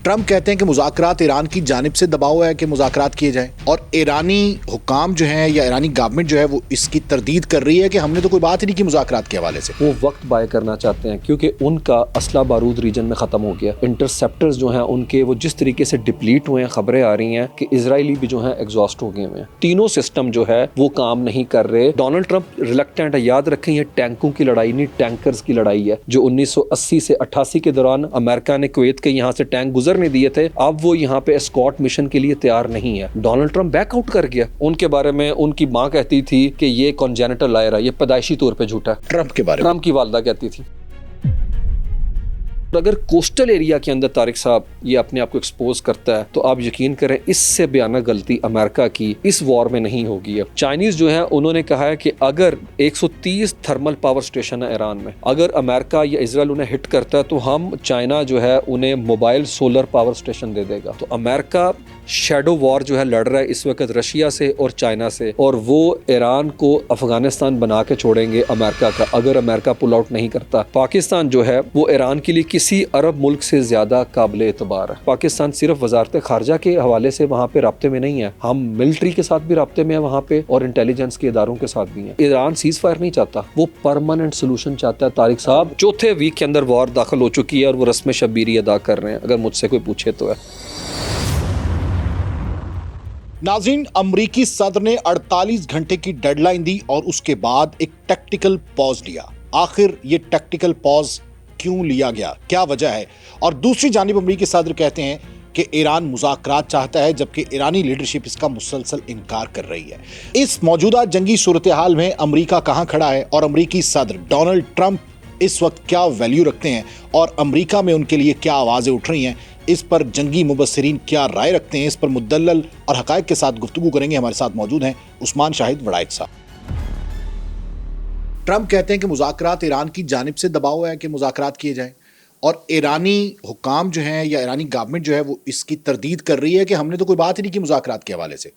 Trump کہتے ہیں کہ مذاکرات ایران کی جانب سے دباؤ ہے کہ مذاکرات کیے جائیں، اور ایرانی حکام جو ہیں یا ایرانی گورنمنٹ جو ہے وہ اس کی تردید کر رہی ہے کہ ہم نے تو کوئی بات ہی نہیں کی مذاکرات کے حوالے سے۔ وہ وقت بائے کرنا چاہتے ہیں کیونکہ ان کا اسلحہ بارود ریجن میں ختم ہو گیا، انٹرسیپٹرز جو ہیں ان کے وہ جس طریقے سے ڈپلیٹ ہوئے ہیں، خبریں آ رہی ہیں کہ اسرائیلی بھی جو ہیں ایگزاسٹ ہو گئے ہیں، تینوں سسٹم جو ہے وہ کام نہیں کر رہے۔ ڈونلڈ ٹرمپ ریلکٹنٹ ہے، یاد رکھیں یہ ٹینکوں کی لڑائی نہیں، ٹینکرز کی لڑائی ہے، جو 1980 سے 88 کے دوران امریکہ نے کویت کے یہاں سے ٹینک گزرنے دیے تھے، اب وہ یہاں پہ اسکاٹ مشن کے لیے تیار نہیں ہے۔ ڈونلڈ ٹرمپ بیک آؤٹ کر گیا۔ ان کے بارے میں ان کی ماں کہتی تھی کہ یہ کانجینیٹل لائر ہے، یہ پیدائشی طور پہ جھوٹا ہے۔ ٹرمپ کے بارے میں ٹرمپ کی والدہ کہتی تھی۔ اگر کوسٹل ایریا کے اندر طارق صاحب یہ اپنے آپ کو ایکسپوز کرتا ہے تو آپ یقین کریں اس سے بیانہ غلطی امریکہ کی اس وار میں نہیں ہوگی ہے۔ چائنیز جو ہیں انہوں نے کہا ہے کہ اگر 130 تھرمل پاور سٹیشن ہے ایران میں، اگر امریکہ یا اسرائیل انہیں ہٹ کرتا ہے تو ہم چائنا جو ہے انہیں موبائل سولر پاور سٹیشن دے دے گا۔ تو امریکہ شیڈو وار جو ہے لڑ رہا ہے اس وقت رشیا سے اور چائنا سے، اور وہ ایران کو افغانستان بنا کے چھوڑیں گے امریکہ کا اگر امریکہ پل آؤٹ نہیں کرتا۔ پاکستان جو ہے وہ ایران کے لیے کسی عرب ملک سے زیادہ قابل اعتبار ہے۔ پاکستان صرف وزارت خارجہ کے حوالے سے وہاں پہ رابطے میں نہیں ہے، ہم ملٹری کے ساتھ بھی رابطے میں ہیں وہاں پہ، اور انٹیلیجنس کے اداروں کے ساتھ بھی ہیں۔ ایران سیز فائر نہیں چاہتا، وہ پرماننٹ سولوشن چاہتا ہے۔ طارق صاحب چوتھے ویک کے اندر وار داخل ہو چکی ہے اور وہ رسم شبیری ادا کر رہے ہیں، اگر مجھ سے کوئی پوچھے تو ہے۔ ناظرین، امریکی صدر نے 48 گھنٹے کی ڈیڈ لائن دی اور اس کے بعد ایک ٹیکٹیکل پاز لیا۔ آخر یہ ٹیکٹیکل پاز کیوں لیا گیا، کیا وجہ ہے؟ اور دوسری جانب امریکی صدر کہتے ہیں کہ ایران مذاکرات چاہتا ہے جبکہ ایرانی لیڈرشپ اس کا مسلسل انکار کر رہی ہے۔ اس موجودہ جنگی صورتحال میں امریکہ کہاں کھڑا ہے اور امریکی صدر ڈونلڈ ٹرمپ اس وقت کیا ویلیو رکھتے ہیں اور امریکہ میں ان کے لیے کیا آوازیں اٹھ رہی ہیں، اس پر جنگی مبصرین کیا رائے رکھتے ہیں، اس پر مدلل اور حقائق کے ساتھ گفتگو کریں گے۔ ہمارے ساتھ موجود ہیں عثمان شاہد وڑائچ صاحب۔ ٹرمپ کہتے ہیں کہ مذاکرات ایران کی جانب سے دباؤ ہے کہ مذاکرات کیے جائیں، اور ایرانی حکام جو ہیں یا ایرانی گورنمنٹ جو ہے وہ اس کی تردید کر رہی ہے کہ ہم نے تو کوئی بات ہی نہیں کی مذاکرات کے حوالے سے۔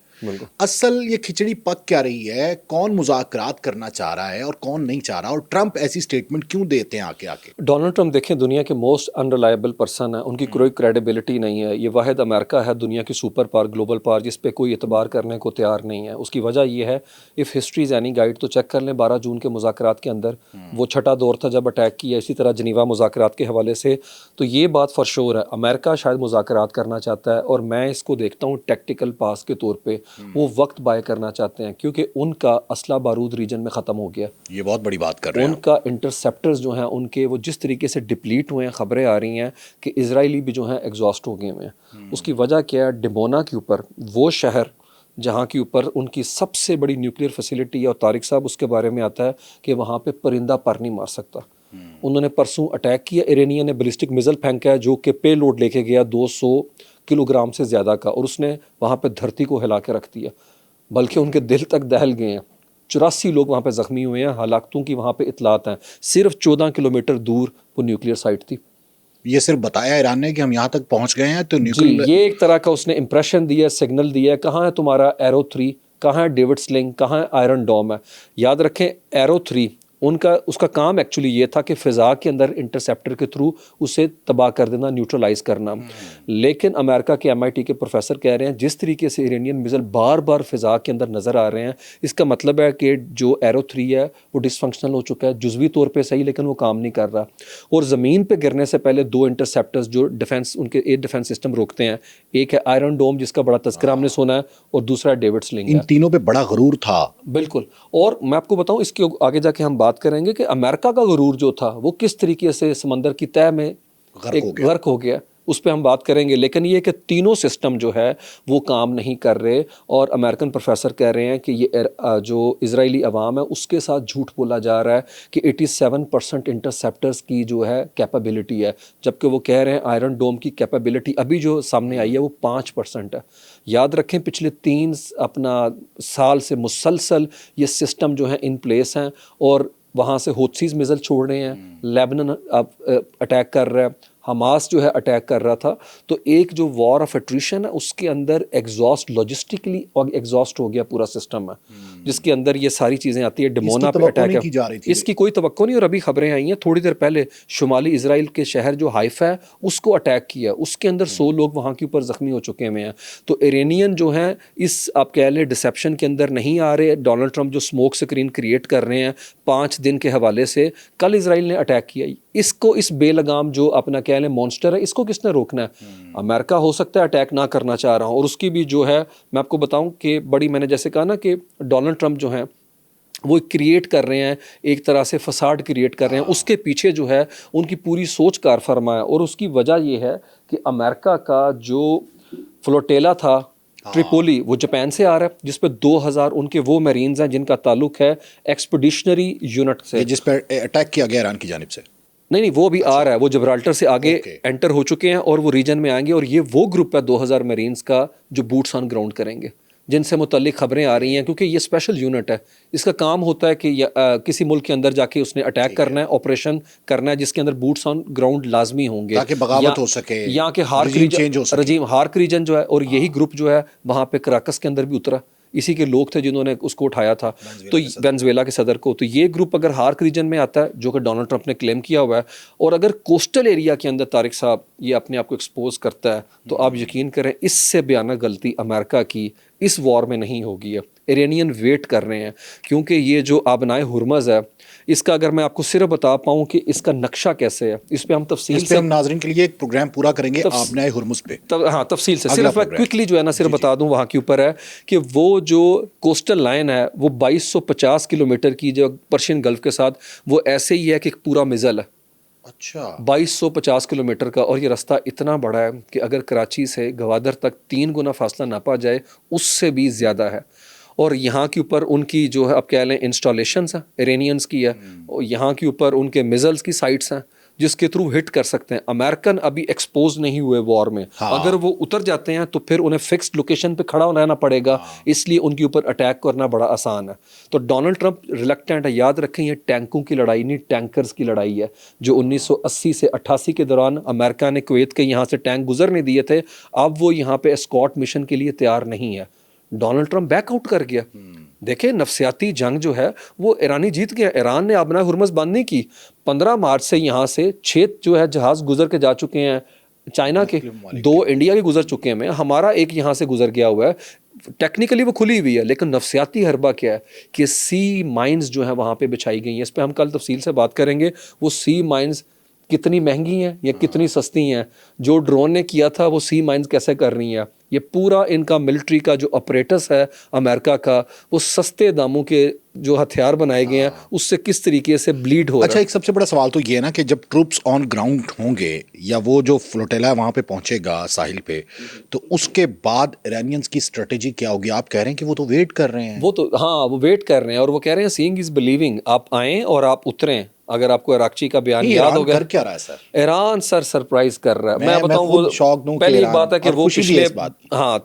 اصل یہ کھچڑی پک کیا رہی ہے؟ کون مذاکرات کرنا چاہ رہا ہے اور کون نہیں چاہ رہا، اور ٹرمپ ایسی سٹیٹمنٹ کیوں دیتے ہیں آکے؟ ڈونلڈ ٹرمپ دیکھیں دنیا کے موسٹ انریلائبل پرسن ہے، ان کی کوئی کریڈیبلٹی نہیں ہے۔ یہ واحد امریکہ ہے دنیا کی سپر پاور، گلوبل پاور، جس پہ کوئی اعتبار کرنے کو تیار نہیں ہے۔ اس کی وجہ یہ ہے، if history is any guide تو چیک کر لیں 12 جون کے مذاکرات کے اندر وہ چھٹا دور تھا جب اٹیک کیا، اسی طرح جنیوا مذاکرات کے حوالے سے۔ تو یہ بات فار شور ہے، امریکہ شاید مذاکرات کرنا چاہتا ہے، اور میں اس کو دیکھتا ہوں ٹیکٹیکل پاس کے طور پہ، وہ وقت بائے کرنا چاہتے ہیں کیونکہ ان کا اسلحہ بارود ریجن میں ختم ہو گیا۔ یہ بہت بڑی بات کر رہے ہیں۔ ان کا انٹرسیپٹرز جو ہیں ان کے وہ جس طریقے سے ڈپلیٹ ہوئے ہیں، خبریں آ رہی ہیں کہ اسرائیلی بھی جو ہیں ایگزاسٹ ہو گئے ہیں۔ اس کی وجہ کیا ہے؟ ڈمونا کے اوپر، وہ شہر جہاں کے اوپر ان کی سب سے بڑی نیوکلیئر فیسلٹی ہے، اور طارق صاحب اس کے بارے میں آتا ہے کہ وہاں پہ پرندہ پر نہیں مار سکتا۔ انہوں نے پرسوں اٹیک کیا، ایرانیہ نے بیلسٹک میزل پھینکا ہے جو کہ پے لوڈ لے کے گیا 200 کلو گرام سے زیادہ کا، اور اس نے وہاں پہ دھرتی کو ہلا کے رکھ دیا، بلکہ ان کے دل تک دہل گئے ہیں۔ 84 لوگ وہاں پہ زخمی ہوئے ہیں، ہلاکتوں کی وہاں پہ اطلاعات ہیں۔ صرف 14 کلومیٹر دور وہ نیوکلیئر سائٹ تھی۔ یہ صرف بتایا ایران نے کہ ہم یہاں تک پہنچ گئے ہیں، تو جی یہ ایک طرح کا اس نے امپریشن دیا، سگنل دیا، کہاں ہے تمہارا ایرو 3، کہاں ہے ڈیوڈ سلنگ، کہاں ہے آئرن ڈوم ہے۔ یاد رکھیں ایرو 3 اس کا کام ایکچولی یہ تھا کہ فضا کے اندر انٹرسیپٹر کے تھرو اسے تباہ کر دینا، نیوٹرلائز کرنا۔ لیکن امریکہ کے MIT کے پروفیسر کہہ رہے ہیں جس طریقے سے ایرانین میزل بار بار فضا کے اندر نظر آ رہے ہیں، اس کا مطلب ہے کہ جو ایرو 3 ہے وہ ڈس فنکشنل ہو چکا ہے، جزوی طور پہ صحیح لیکن وہ کام نہیں کر رہا۔ اور زمین پہ گرنے سے پہلے 2 انٹرسیپٹرز جو ڈیفینس ان کے ایئر ڈیفینس سسٹم روکتے ہیں، ایک ہے آئرن ڈوم جس کا بڑا تذکرہ ہم نے سنا ہے، اور دوسرا ڈیوڈ سلنگ ہے۔ ان تینوں پہ بڑا غرور تھا۔ بالکل، اور میں آپ کو بتاؤں اس کے آگے جا کے ہم بات کریں گے کہ امریکہ کا غرور جو تھا وہ کس طریقے سے سمندر کی تہہ میں غرق ہو گیا، اس پہ ہم بات کریں گے۔ لیکن یہ کہ تینوں سسٹم جو ہے وہ کام نہیں کر رہے، اور امریکن پروفیسر کہہ رہے ہیں کہ یہ جو اسرائیلی عوام ہے اس کے ساتھ جھوٹ بولا جا رہا ہے کہ 87% انٹرسیپٹرز کی جو ہے کیپیبلٹی ہے، جبکہ وہ کہہ رہے ہیں آئرن ڈوم کی کیپیبلٹی ابھی جو سامنے آئی ہے وہ 5% ہے۔ یاد رکھیں پچھلے 3 سال سے مسلسل یہ سسٹم جو ہے ان پلیس ہیں، اور وہاں سے ہوتسیز میزل چھوڑ رہے ہیں، لیبنن اٹیک کر رہا ہے، حماس جو ہے اٹیک کر رہا تھا، تو ایک جو وار آف اٹریشن ہے اس کے اندر ایگزاسٹ لاجسٹکلی اور ایگزاسٹ ہو گیا پورا سسٹم ہے، جس کے اندر یہ ساری چیزیں آتی ہے. ڈمونا پہ اٹیک ہے، اس کی کوئی توقع نہیں. اور ابھی خبریں آئی ہیں تھوڑی دیر پہلے شمالی اسرائیل کے شہر جو حائفہ ہے اس کو اٹیک کیا، اس کے اندر 100 لوگ وہاں کے اوپر زخمی ہو چکے ہوئے ہیں. تو ایرانین جو ہیں اس آپ کہہ لیں ڈسیپشن کے اندر نہیں آ رہے. ڈونلڈ ٹرمپ جو اسموک سکرین کریٹ کر رہے ہیں 5 دن کے حوالے سے، کل اسرائیل نے اٹیک کیا. اس بے لگام جو اپنا کہہ لیں مونسٹر ہے، اس کو کس نے روکنا ہے؟ امریکہ ہو سکتا ہے اٹیک نہ کرنا چاہ رہا ہوں، اور اس کی بھی جو ہے میں آپ کو بتاؤں کہ بڑی، میں نے جیسے کہا نا کہ ڈونلڈ ٹرمپ جو ہیں وہ کریٹ کر رہے ہیں، ایک طرح سے فساد کریٹ کر رہے ہیں. اس کے پیچھے جو ہے ان کی پوری سوچ کار فرما ہے، اور اس کی وجہ یہ ہے کہ امریکہ کا جو فلوٹیلا تھا ٹریپولی، وہ جاپان سے آ رہا ہے، جس پہ 2000 ان کے وہ میرینز ہیں جن کا تعلق ہے ایکسپیڈیشنری یونٹ سے، جس پہ اٹیک کیا گیا ایران کی جانب سے. نہیں وہ بھی آ رہا ہے، وہ جبرالٹر سے آگے انٹر ہو چکے ہیں اور وہ ریجن میں آئیں گے. اور یہ وہ گروپ ہے 2000 میرینز کا جو بوٹس آن گراؤنڈ کریں گے، جن سے متعلق خبریں آ رہی ہیں، کیونکہ یہ اسپیشل یونٹ ہے. اس کا کام ہوتا ہے کہ کسی ملک کے اندر جا کے اس نے اٹیک کرنا ہے، آپریشن کرنا ہے، جس کے اندر بوٹس آن گراؤنڈ لازمی ہوں گے تاکہ بغاوت ہو سکے، یا کہ ہارک ریجن جو ہے. اور یہی گروپ جو ہے وہاں پہ کراکس کے اندر بھی اترا، اسی کے لوگ تھے جنہوں نے اس کو اٹھایا تھا، تو وینزویلا کے صدر کو. تو یہ گروپ اگر ہارک ریجن میں آتا ہے، جو کہ ڈونلڈ ٹرمپ نے کلیم کیا ہوا ہے، اور اگر کوسٹل ایریا کے اندر طارق صاحب یہ اپنے آپ کو ایکسپوز کرتا ہے، تو آپ یقین کریں اس سے بیانہ غلطی امریکہ کی اس وار میں نہیں ہوگی ہے. ایرانین ویٹ کر رہے ہیں، کیونکہ یہ جو آبنائے ہرمز ہے، اس کا اگر میں آپ کو صرف بتا پاؤں کہ اس کا نقشہ کیسے ہے، اس پہ ہم تفصیل سے ہم ناظرین کے لیے ایک پروگرام پورا کریں گے آبنائے ہرمز پہ. ہاں تفصیل سے صرف میں کوئکلی جو ہے نا صرف بتا دوں وہاں کے اوپر ہے کہ وہ جو کوسٹل لائن ہے وہ 2250 کلومیٹر کی جو پرشین گلف کے ساتھ، وہ ایسے ہی ہے کہ ایک پورا مزل ہے. اچھا 2250 کلومیٹر کا، اور یہ رستہ اتنا بڑا ہے کہ اگر کراچی سے گوادر تک 3 گنا فاصلہ ناپا جائے اس سے بھی زیادہ ہے. اور یہاں کے اوپر ان کی جو ہے اب کہہ لیں انسٹالیشنز ہیں ایرانینز کی ہے، اور یہاں کے اوپر ان کے میزلز کی سائٹس ہیں جس کے تھرو ہٹ کر سکتے ہیں. امریکن ابھی ایکسپوز نہیں ہوئے وار میں، اگر وہ اتر جاتے ہیں تو پھر انہیں فکسڈ لوکیشن پہ کھڑا رہنا پڑے گا، اس لیے ان کے اوپر اٹیک کرنا بڑا آسان ہے. تو ڈونلڈ ٹرمپ ریلکٹنٹ ہے. یاد رکھیں یہ ٹینکوں کی لڑائی نہیں، ٹینکرز کی لڑائی ہے، جو 1980 سے 88 کے دوران امریکہ نے کویت کے یہاں سے ٹینک گزرنے دیے تھے، اب وہ یہاں پہ اسکاٹ مشن کے لیے تیار نہیں ہے. ڈونلڈ ٹرمپ بیک آؤٹ کر گیا. دیکھیں نفسیاتی جنگ جو ہے وہ ایرانی جیت گیا. ایران نے آبنائے ہرمز بند نہیں کی. 15 مارچ سے یہاں سے 6 جو ہے جہاز گزر کے جا چکے ہیں چائنا کے، 2 انڈیا کے گزر چکے ہیں، ہمارا ایک یہاں سے گزر گیا ہوا ہے. ٹیکنیکلی وہ کھلی ہوئی ہے، لیکن نفسیاتی حربہ کیا ہے کہ سی مائنز جو ہیں وہاں پہ بچھائی گئی ہیں. اس پہ ہم کل تفصیل سے بات کریں گے. وہ سی مائنز کتنی مہنگی ہیں یا کتنی سستی ہیں، جو ڈرون نے کیا تھا وہ سی مائنز کیسے کر رہی ہیں. یہ پورا ان کا ملٹری کا جو اپریٹس ہے امریکہ کا، وہ سستے داموں کے جو ہتھیار بنائے گئے ہیں اس سے کس طریقے سے بلیڈ ہو رہا ہے. اچھا ایک سب سے بڑا سوال تو یہ ہے نا کہ جب ٹروپس آن گراؤنڈ ہوں گے یا وہ جو فلوٹیلا وہاں پہ پہنچے گا ساحل پہ، تو اس کے بعد ایرانینز کی اسٹریٹجی کیا ہوگی؟ آپ کہہ رہے ہیں کہ وہ تو ویٹ کر رہے ہیں. وہ تو ہاں وہ ویٹ کر رہے ہیں، اور وہ کہہ رہے ہیں سینگ از بلیونگ. آپ آئیں اور آپ اتریں. اگر آپ کو عراقچی کا بیان یاد ہوگا، کر کیا رہا ہے سر؟ ایران سرپرائز کر رہا ہے. میں بتاؤں وہ پہلی بات ہے کہ وہ پچھلے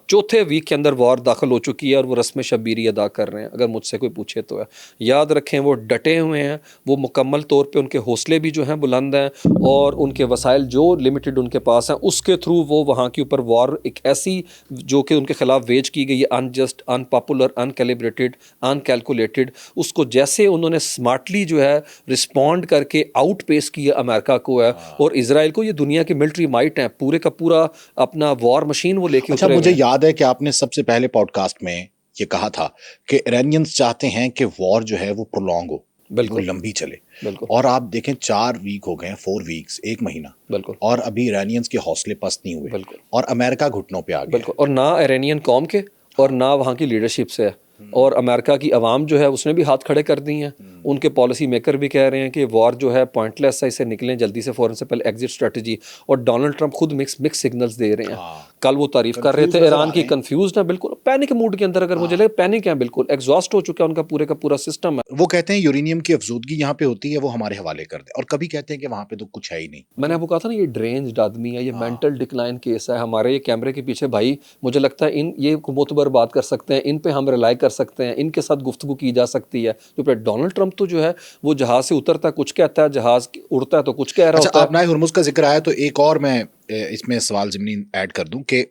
چوتھے ویک کے اندر وار داخل ہو چکی ہے اور وہ رسم شبیری ادا کر رہے ہیں. اگر مجھ سے کوئی پوچھے تو ہے، یاد رکھیں وہ ڈٹے ہوئے ہیں. وہ مکمل طور پہ ان کے حوصلے بھی جو ہیں بلند ہیں، اور ان کے وسائل جو لمیٹڈ ان کے پاس ہیں اس کے تھرو وہ وہاں کے اوپر وار ایک ایسی جو کہ ان کے خلاف ویج کی گئی ہے، unjust, unpopular, uncalibrated, uncalculated, اس کو جیسے انہوں نے اسمارٹلی جو ہے رسپونڈ کر کے آؤٹ پیس کیا امریکہ کو ہے اور اسرائیل کو. یہ دنیا کے ملٹری مائٹ ہیں، پورے کا پورا اپنا وار مشین وہ لے کے. اچھا مجھے یاد ہے کہ آپ نے سب سے پہلے پوڈ کاسٹ میں یہ کہا تھا کہ ایرانینز چاہتے ہیں کہ وار جو ہے وہ پرولونگ ہو، بالکل لمبی چلے. بالکل. اور آپ دیکھیں 4 ویک ہو گئے ہیں، 4 ویکس، 1 مہینہ. بالکل. اور ابھی ایرانینز کے حوصلے پست نہیں ہوئے. بالکل. اور امریکہ گھٹنوں پہ آ گیا. بالکل. اور نہ ایرانین قوم کے اور نہ وہاں کی لیڈرشپ سے، اور امریکہ کی عوام جو ہے اس نے بھی ہاتھ کھڑے کر دی ہیں. ان کے پالیسی میکر بھی کہہ رہے ہیں کہ وار جو ہے پوائنٹ لیس ہے، اسے نکلیں جلدی سے، فوراً سے پہلے ایگزٹ اسٹریٹجی. اور ڈونلڈ ٹرمپ خود مکس سگنلز دے رہے ہیں. کل وہ تعریف کر رہے تھے ایران کی، کنفیوزڈ ہے، بالکل پینک موڈ کے اندر. اگر مجھے لگے پینک ہے، بالکل ایگزاسٹ ہو چکا ہے ان کا پورے کا پورا سسٹم ہے. وہ کہتے ہیں یورینیم کی افزودگی یہاں پہ ہوتی ہے، وہ ہمارے حوالے کر دیں، اور کبھی کہتے ہیں کہ وہاں پہ تو کچھ ہے ہی نہیں. میں نے آپ کو کہا تھا نا یہ ڈرینجڈ آدمی ہے، یہ مینٹل ڈکلائن کیس ہے. ہمارے یہ کیمرے کے پیچھے بھائی مجھے لگتا ہے یہ معتبر بات کر سکتے ہیں، ان پہ ہم ریلائی کر کر سکتے ہیں, ان کے ساتھ گفتگو کی جا سکتی ہے. جو پھر ڈونلڈ ٹرمپ تو جو ہے وہ جہاز سے اترتا ہے کچھ کہتا ہے, جہاز اڑتا ہے تو کچھ کہہ رہا ہوتا ہے. آبنائے ہرمز کا ذکر آیا تو ایک اور میں اس میں سوال ضمنی ایڈ کر دوں کہ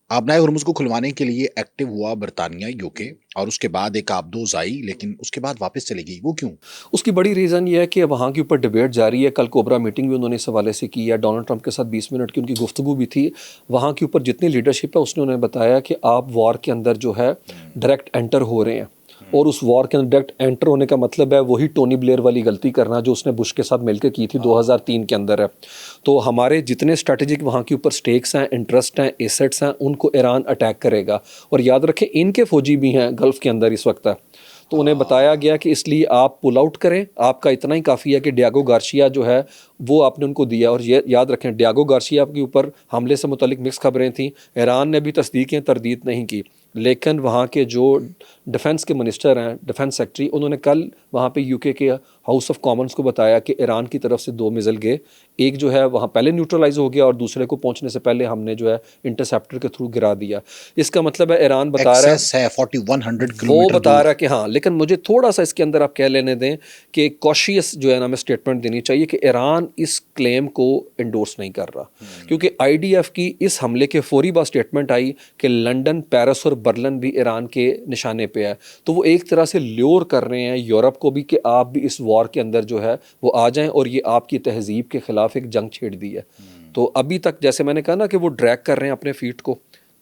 آبنائے ہرمز کو کھلوانے کے لیے ایکٹیو ہوا برطانیہ, یو کے, اور اس کے بعد ایک آبدوز آئی لیکن اس کے بعد واپس چلے گئی, وہ کیوں؟ اس کی بڑی ریزن یہ ہے کہ وہاں کے اوپر ڈبیٹ جاری ہے. کل کوبرا میٹنگ بھی انہوں نے اس حوالے سے کی ہے, ڈونلڈ ٹرمپ کے ساتھ 20 منٹ کی ان کی گفتگو بھی تھی. وہاں کے اوپر جتنی لیڈرشپ ہے اس نے انہیں بتایا کہ آپ وار کے اندر جو ہے ڈائریکٹ انٹر ہو رہے ہیں, اور اس وار کے اندر ڈائریکٹ انٹر ہونے کا مطلب ہے وہی ٹونی بلیئر والی غلطی کرنا جو اس نے بش کے ساتھ مل کے کی تھی 2003 کے اندر ہے. تو ہمارے جتنے اسٹریٹجک وہاں کے اوپر سٹیکس ہیں, انٹرسٹ ہیں, ایسٹس ہیں, ان کو ایران اٹیک کرے گا. اور یاد رکھیں ان کے فوجی بھی ہیں گلف کے اندر اس وقت ہے. تو انہیں بتایا گیا کہ اس لیے آپ پل آؤٹ کریں, آپ کا اتنا ہی کافی ہے کہ ڈیاگو گارشیا جو ہے وہ آپ نے ان کو دیا. اور یہ یاد رکھیں ڈیاگو گارشیا کے اوپر حملے سے متعلق مکس خبریں تھیں, ایران نے بھی تصدیق تردید نہیں کی, لیکن وہاں کے جو ڈیفنس کے منسٹر ہیں, ڈیفنس سیکٹری, انہوں نے کل وہاں پہ یو کے ہاؤس آف کامنس کو بتایا کہ ایران کی طرف سے 2 میزل گئے, ایک جو ہے وہاں پہلے نیوٹرلائز ہو گیا اور دوسرے کو پہنچنے سے پہلے ہم نے جو ہے انٹرسیپٹر کے تھرو گرا دیا. اس کا مطلب ہے ایران بتا رہا ہے 4100 وہ کلومیٹر بتا رہا ہے کہ ہاں, لیکن مجھے تھوڑا سا اس کے اندر آپ کہہ لینے دیں کہ کوشیس جو ہے نا ہمیں اسٹیٹمنٹ دینی چاہیے کہ ایران اس کلیم کو انڈورس نہیں کر رہا, کیونکہ آئی ڈی ایف کی اس حملے کے فوری بعد اسٹیٹمنٹ آئی کہ لنڈن, پیرس اور برلن بھی ایران کے نشانے پہ ہے. تو وہ ایک طرح سے لیور کر رہے ہیں یورپ کو بھی کہ آپ بھی اس وار کے اندر جو ہے وہ آ جائیں, اور یہ آپ کی تہذیب کے خلاف ایک جنگ چھیڑ دی ہے. تو ابھی تک جیسے میں نے کہا نا کہ وہ ڈریگ کر رہے ہیں اپنے فیٹ کو.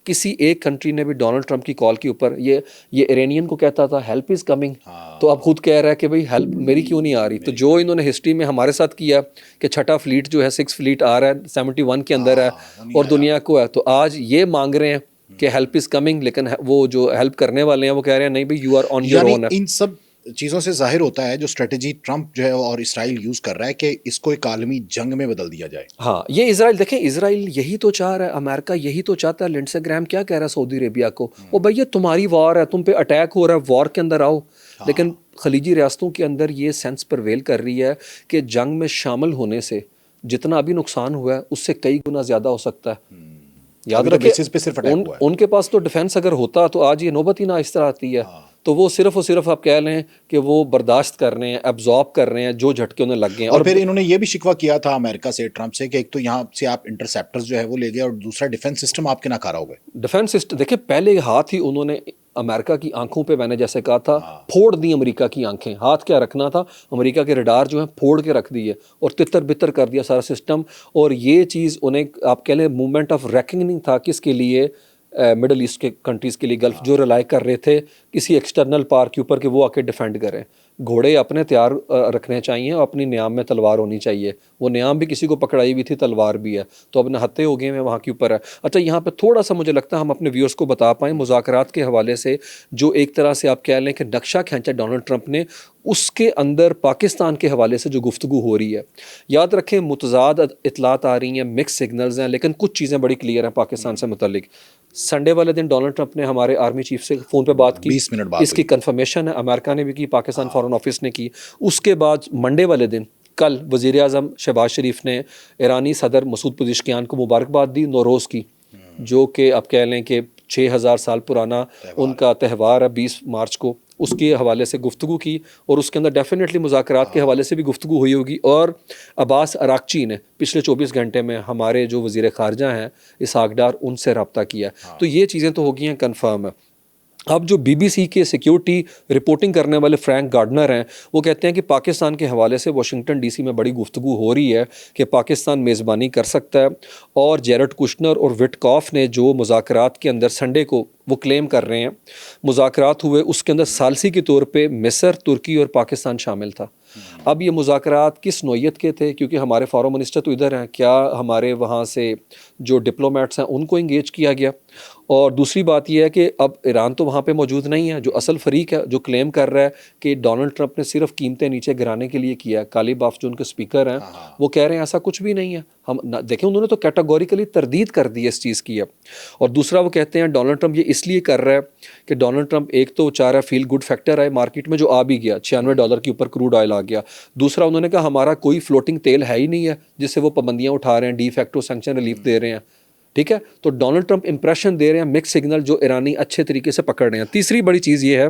کسی ایک کنٹری نے بھی ڈونلڈ ٹرمپ کی کال کے اوپر یہ ایرانین کو کہتا تھا ہیلپ از کمنگ, تو اب خود کہہ رہا ہے کہ بھئی ہیلپ میری کیوں نہیں آ رہی. تو جو انہوں نے ہسٹری میں ہمارے ساتھ کیا کہ چھٹا فلیٹ جو ہے 6 فلیٹ آ رہا ہے 71 کے اندر ہے اور دنیا کو ہے, تو آج یہ مانگ رہے ہیں کہ ہیلپ از کمنگ, لیکن وہ جو ہیلپ کرنے والے ہیں وہ کہہ رہے ہیں نہیں بھئی you are on your own. ان سب چیزوں سے ظاہر ہوتا ہے جو اسٹریٹجی ٹرمپ جو ہے اور اسرائیل یوز کر رہا ہے کہ اس کو ایک عالمی جنگ میں بدل دیا جائے. ہاں, یہ اسرائیل دیکھیں, اسرائیل یہی تو چاہ رہا ہے, امریکہ یہی تو چاہتا ہے. لنڈسے گرام کیا کہہ رہا ہے سعودی عربیہ کو, وہ بھائی یہ تمہاری وار ہے, تم پہ اٹیک ہو رہا ہے, وار کے اندر آؤ. لیکن خلیجی ریاستوں کے اندر یہ سینس پرویل کر رہی ہے کہ جنگ میں شامل ہونے سے جتنا ابھی نقصان ہوا ہے اس سے کئی گنا زیادہ ہو سکتا ہے. یاد رکھیں ان کے پاس تو ڈیفنس اگر ہوتا تو آج یہ نوبت ہی نہ اس طرح آتی ہے. تو وہ صرف اور صرف آپ کہہ لیں کہ وہ برداشت کر رہے ہیں, ایبزارب کر رہے ہیں جو جھٹکے انہیں لگ گئے ہیں. اور پھر انہوں نے یہ بھی شکوہ کیا تھا امریکہ سے, ٹرمپ سے, کہ ایک تو یہاں سے آپ انٹرسیپٹرز جو ہے وہ لے گئے اور دوسرا ڈیفنس سسٹم آپ کے ناکارہ ہو گئے. ڈیفنس سسٹم دیکھیں, پہلے ہاتھ ہی انہوں نے امریکہ کی آنکھوں پہ, میں نے جیسے کہا تھا, پھوڑ دی امریکہ کی آنکھیں. ہاتھ کیا رکھنا تھا, امریکہ کے ریڈار جو ہیں پھوڑ کے رکھ دیے اور تتر بتر کر دیا سارا سسٹم. اور یہ چیز انہیں آپ کہہ لیں موومنٹ آف ریکننگ تھا کس کے لیے, مڈل ایسٹ کے کنٹریز کے لیے, گلف جو ریلائی کر رہے تھے کسی ایکسٹرنل پار کے اوپر کہ وہ آ کے ڈیفینڈ کریں. گھوڑے اپنے تیار رکھنے چاہیے اور اپنی نیام میں تلوار ہونی چاہیے. وہ نیام بھی کسی کو پکڑائی ہوئی تھی, تلوار بھی ہے, تو اب نہتے ہو گئے ہیں وہاں کے اوپر ہے. اچھا, یہاں پہ تھوڑا سا مجھے لگتا ہے ہم اپنے ویورز کو بتا پائیں مذاکرات کے حوالے سے جو ایک طرح سے آپ کہہ لیں کہ نقشہ کھینچا ڈونلڈ ٹرمپ نے, اس کے اندر پاکستان کے حوالے سے جو گفتگو ہو رہی ہے. یاد رکھیں متضاد اطلاعات آ رہی ہیں, مکس سگنلز ہیں, لیکن کچھ چیزیں بڑی کلیئر ہیں پاکستان سے متعلق. سنڈے والے دن ڈونلڈ ٹرمپ نے ہمارے آرمی چیف سے فون پہ بات کی, 20 منٹ بعد اس کی کنفرمیشن ہے, امریکہ نے بھی کی, پاکستان فارن آفس نے کی. اس کے بعد منڈے والے دن کل وزیر اعظم شہباز شریف نے ایرانی صدر مسعود پزشکیان کو مبارکباد دی نوروز کی, جو کہ آپ کہہ لیں کہ 6000 سال پرانا ان کا تہوار ہے 20 مارچ کو. اس کے حوالے سے گفتگو کی اور اس کے اندر ڈیفینیٹلی مذاکرات کے حوالے سے بھی گفتگو ہوئی ہوگی. اور عباس اراکچی نے پچھلے 24 گھنٹے میں ہمارے جو وزیر خارجہ ہیں اسحاق ڈار, ان سے رابطہ کیا. تو یہ چیزیں تو ہو گئی ہیں کنفرم ہے. اب جو بی بی سی کے سیکیورٹی رپورٹنگ کرنے والے فرینک گارڈنر ہیں, وہ کہتے ہیں کہ پاکستان کے حوالے سے واشنگٹن ڈی سی میں بڑی گفتگو ہو رہی ہے کہ پاکستان میزبانی کر سکتا ہے. اور جیرڈ کشنر اور وٹکاف نے جو مذاکرات کے اندر سنڈے کو وہ کلیم کر رہے ہیں مذاکرات ہوئے, اس کے اندر ثالثی کے طور پہ مصر, ترکی اور پاکستان شامل تھا. اب یہ مذاکرات کس نوعیت کے تھے, کیونکہ ہمارے فارن منسٹر تو ادھر ہیں, کیا ہمارے وہاں سے جو ڈپلومیٹس ہیں ان کو انگیج کیا گیا. اور دوسری بات یہ ہے کہ اب ایران تو وہاں پہ موجود نہیں ہے. جو اصل فریق ہے جو کلیم کر رہا ہے کہ ڈونلڈ ٹرمپ نے صرف قیمتیں نیچے گرانے کے لیے کیا, کالی باف جو ان کے اسپیکر ہیں وہ کہہ رہے ہیں ایسا کچھ بھی نہیں ہے. ہم دیکھیں انہوں نے تو کیٹاگوریکلی تردید کر دی ہے اس چیز کی. اور دوسرا وہ کہتے ہیں ڈونلڈ ٹرمپ یہ اس لیے کر رہا ہے کہ ڈونلڈ ٹرمپ ایک تو چاہ رہا ہے فیل گڈ فیکٹر آئے مارکیٹ میں, جو آ بھی گیا $96 کے اوپر کروڈ آئل آ گیا. دوسرا انہوں نے کہا ہمارا کوئی فلوٹنگ تیل ہے ہی نہیں ہے جس سے وہ پابندیاں اٹھا رہے ہیں, ڈی فیکٹو سینکشن ریلیف دے رہے ہیں. ٹھیک ہے. تو ڈونلڈ ٹرمپ امپریشن دے رہے ہیں مکس سگنل جو ایرانی اچھے طریقے سے پکڑ رہے ہیں. تیسری بڑی چیز یہ ہے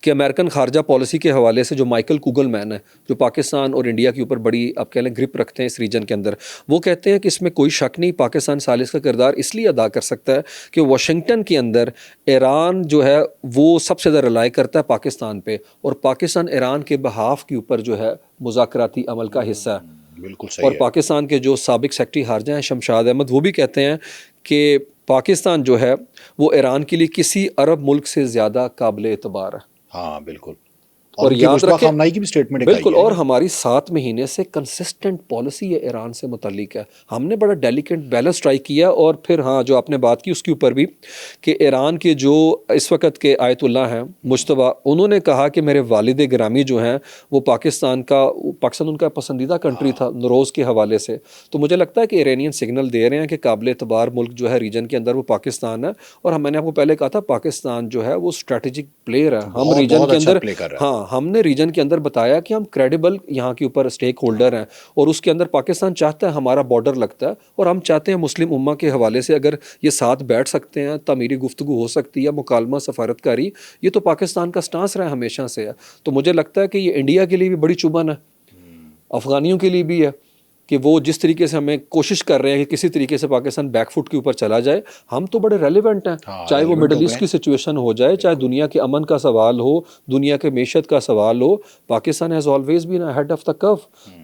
کہ امریکن خارجہ پالیسی کے حوالے سے جو مائیکل کوگل مین ہے, جو پاکستان اور انڈیا کے اوپر بڑی آپ کہہ لیں گرپ رکھتے ہیں اس ریجن کے اندر, وہ کہتے ہیں کہ اس میں کوئی شک نہیں, پاکستان ثالث کا کردار اس لیے ادا کر سکتا ہے کہ واشنگٹن کے اندر ایران جو ہے وہ سب سے زیادہ رلائی کرتا ہے پاکستان پہ, اور پاکستان ایران کے بہاف کے اوپر جو ہے مذاکراتی عمل کا حصہ ہے. بالکل صحیح. اور پاکستان کے جو سابق سیکرٹری خارجہ ہیں شمشاد احمد, وہ بھی کہتے ہیں کہ پاکستان جو ہے وہ ایران کے لیے کسی عرب ملک سے زیادہ قابل اعتبار ہے. ہاں بالکل. اور یاد رکھیں خامنائی کی بھی اسٹیٹمنٹ بالکل, اور ہماری 7 مہینے سے کنسسٹنٹ پالیسی ہے ایران سے متعلق ہے. ہم نے بڑا ڈیلیکیٹ بیلنس ٹرائی کیا. اور پھر ہاں جو آپ نے بات کی اس کے اوپر بھی کہ ایران کے جو اس وقت کے آیت اللہ ہیں مجتبیٰ, انہوں نے کہا کہ میرے والد گرامی جو ہیں وہ پاکستان ان کا پسندیدہ کنٹری تھا نوروز کے حوالے سے. تو مجھے لگتا ہے کہ ایرانین سگنل دے رہے ہیں کہ قابل اعتبار ملک جو ہے ریجن کے اندر وہ پاکستان ہے. اور میں نے آپ کو پہلے کہا تھا پاکستان جو ہے وہ اسٹریٹجک پلیئر ہے. ہم ریجن کے اندر ہم نے ریجن کے اندر بتایا کہ ہم کریڈیبل یہاں کے اوپر اسٹیک ہولڈر ہیں, اور اس کے اندر پاکستان چاہتا ہے ہمارا بارڈر لگتا ہے, اور ہم چاہتے ہیں مسلم امہ کے حوالے سے اگر یہ ساتھ بیٹھ سکتے ہیں, تعمیری گفتگو ہو سکتی ہے, مکالمہ سفارتکاری, یہ تو پاکستان کا سٹانس رہا ہے ہمیشہ سے ہے. تو مجھے لگتا ہے کہ یہ انڈیا کے لیے بھی بڑی چبھن ہے, افغانیوں کے لیے بھی ہے کہ وہ جس طریقے سے ہمیں کوشش کر رہے ہیں کہ کسی طریقے سے پاکستان بیک فٹ کے اوپر چلا جائے. ہم تو بڑے ریلیونٹ ہیں, چاہے وہ مڈل ایسٹ کی سچویشن ہو جائے, چاہے دنیا کے امن کا سوال ہو, دنیا کے معیشت کا سوال ہو, Pakistan has always been head of the curve.